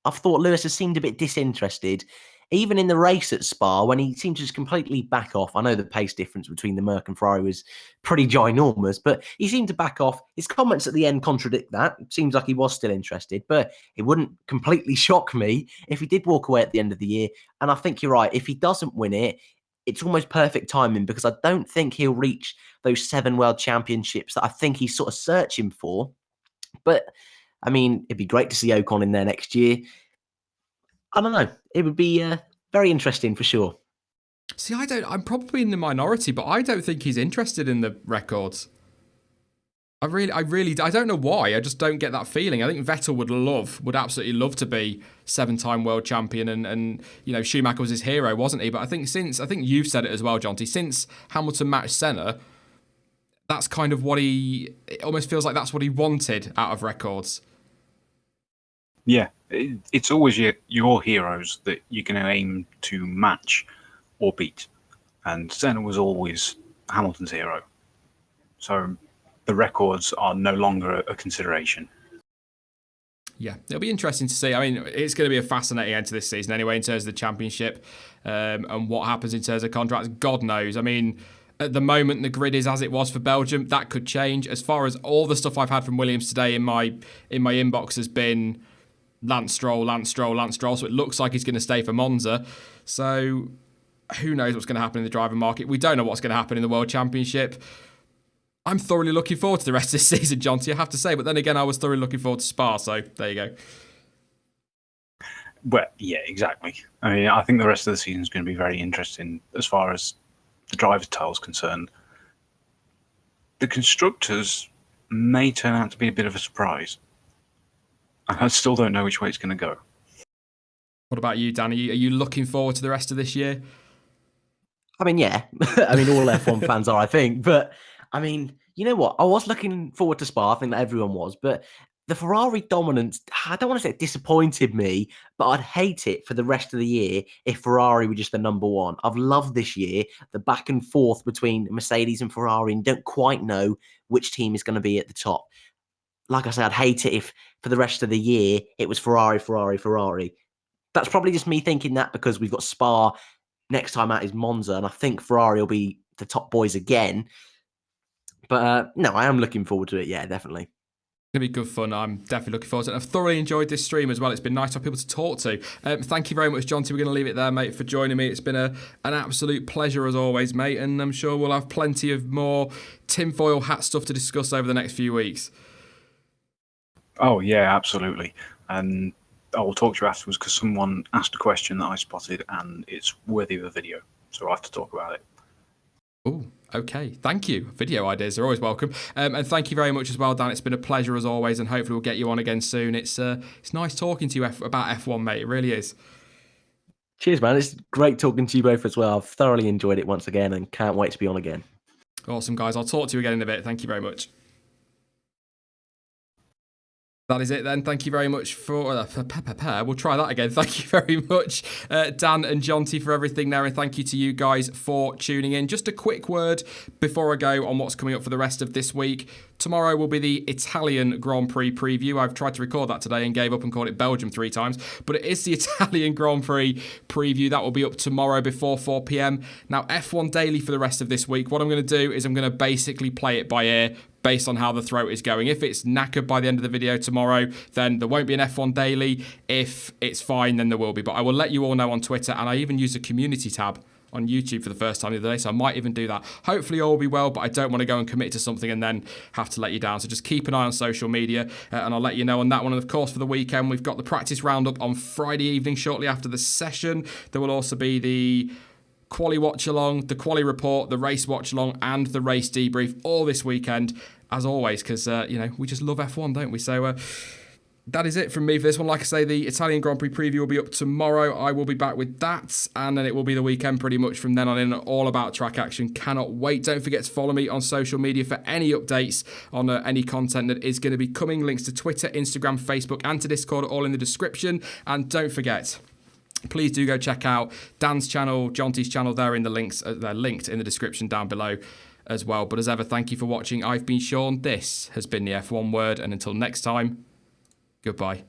I've thought Lewis has seemed a bit disinterested, even in the race at Spa, when he seemed to just completely back off. I know the pace difference between the Merc and Ferrari was pretty ginormous, but he seemed to back off. His comments at the end contradict that. It seems like he was still interested, but it wouldn't completely shock me if he did walk away at the end of the year. And I think you're right. If he doesn't win it, it's almost perfect timing because I don't think he'll reach those 7 world championships that I think he's sort of searching for. But, I mean, it'd be great to see Ocon in there next year. I don't know. It would be very interesting for sure. See, I'm probably in the minority, but I don't think he's interested in the records. I don't know why. I just don't get that feeling. I think Vettel would absolutely love to be 7-time world champion, and you know, Schumacher was his hero, wasn't he? But I think you've said it as well, Jonty. Since Hamilton matched Senna, that's kind of it almost feels like that's what he wanted out of records. Yeah, it's always your heroes that you're going to aim to match or beat. And Senna was always Hamilton's hero. So the records are no longer a consideration. Yeah, it'll be interesting to see. I mean, it's going to be a fascinating end to this season anyway in terms of the championship and what happens in terms of contracts. God knows. I mean, at the moment, the grid is as it was for Belgium. That could change. As far as all the stuff I've had from Williams today in my inbox has been Lance Stroll. So it looks like he's going to stay for Monza. So who knows what's going to happen in the driver market? We don't know what's going to happen in the World Championship. I'm thoroughly looking forward to the rest of this season, Jonty, I have to say. But then again, I was thoroughly looking forward to Spa. So there you go. Well, yeah, exactly. I mean, I think the rest of the season is going to be very interesting as far as the driver's title is concerned. The constructors may turn out to be a bit of a surprise. I still don't know which way it's going to go. What about you, Dan? Are you looking forward to the rest of this year? I mean, yeah. I mean, all F1 fans are, I think. But, I mean, you know what? I was looking forward to Spa. I think that everyone was. But the Ferrari dominance, I don't want to say it disappointed me, but I'd hate it for the rest of the year if Ferrari were just the number one. I've loved this year, the back and forth between Mercedes and Ferrari, and don't quite know which team is going to be at the top. Like I said, I'd hate it if for the rest of the year it was Ferrari. That's probably just me thinking that because we've got Spa. Next time out is Monza, and I think Ferrari will be the top boys again. But no, I am looking forward to it. Yeah, definitely. It's going to be good fun. I'm definitely looking forward to it. I've thoroughly enjoyed this stream as well. It's been nice to have people to talk to. Thank you very much, Jonty. We're going to leave it there, mate, for joining me. It's been an absolute pleasure as always, mate, and I'm sure we'll have plenty of more tinfoil hat stuff to discuss over the next few weeks. Oh, yeah, absolutely. And I will talk to you afterwards because someone asked a question that I spotted and it's worthy of a video. So I have to talk about it. Oh, okay. Thank you. Video ideas are always welcome. And thank you very much as well, Dan. It's been a pleasure as always, and hopefully we'll get you on again soon. It's nice talking to you about F1, mate. It really is. Cheers, man. It's great talking to you both as well. I've thoroughly enjoyed it once again and can't wait to be on again. Awesome, guys. I'll talk to you again in a bit. Thank you very much. That is it then. Thank you very much for we'll try that again. Thank you very much, Dan and Jonty, for everything there, and thank you to you guys for tuning in. Just a quick word before I go on what's coming up for the rest of this week. Tomorrow will be the Italian Grand Prix preview. I've tried to record that today and gave up and called it Belgium 3 times, but it is the Italian Grand Prix preview. That will be up tomorrow before 4 p.m. Now, F1 Daily for the rest of this week. What I'm going to do is I'm going to basically play it by ear, based on how the throat is going. If it's knackered by the end of the video tomorrow, then there won't be an F1 Daily. If it's fine, then there will be. But I will let you all know on Twitter, and I even used a community tab on YouTube for the first time the other day, so I might even do that. Hopefully all will be well, but I don't want to go and commit to something and then have to let you down. So just keep an eye on social media, and I'll let you know on that one. And of course, for the weekend, we've got the practice roundup on Friday evening, shortly after the session. There will also be the quali watch along, the quali report, the race watch along, and the race debrief all this weekend, as always, because we just love F1, don't we? So that is it from me for this one. Like I say, the Italian Grand Prix preview will be up tomorrow. I will be back with that, and then it will be the weekend pretty much from then on in, all about track action. Cannot wait. Don't forget to follow me on social media for any updates on any content that is going to be coming. Links to Twitter, Instagram, Facebook, and to Discord are all in the description. And don't forget, please do go check out Dan's channel, Jonty's channel. They're in the links. They're linked in the description down below as well. But as ever, thank you for watching. I've been Sean. This has been the F1 Word. And until next time, goodbye.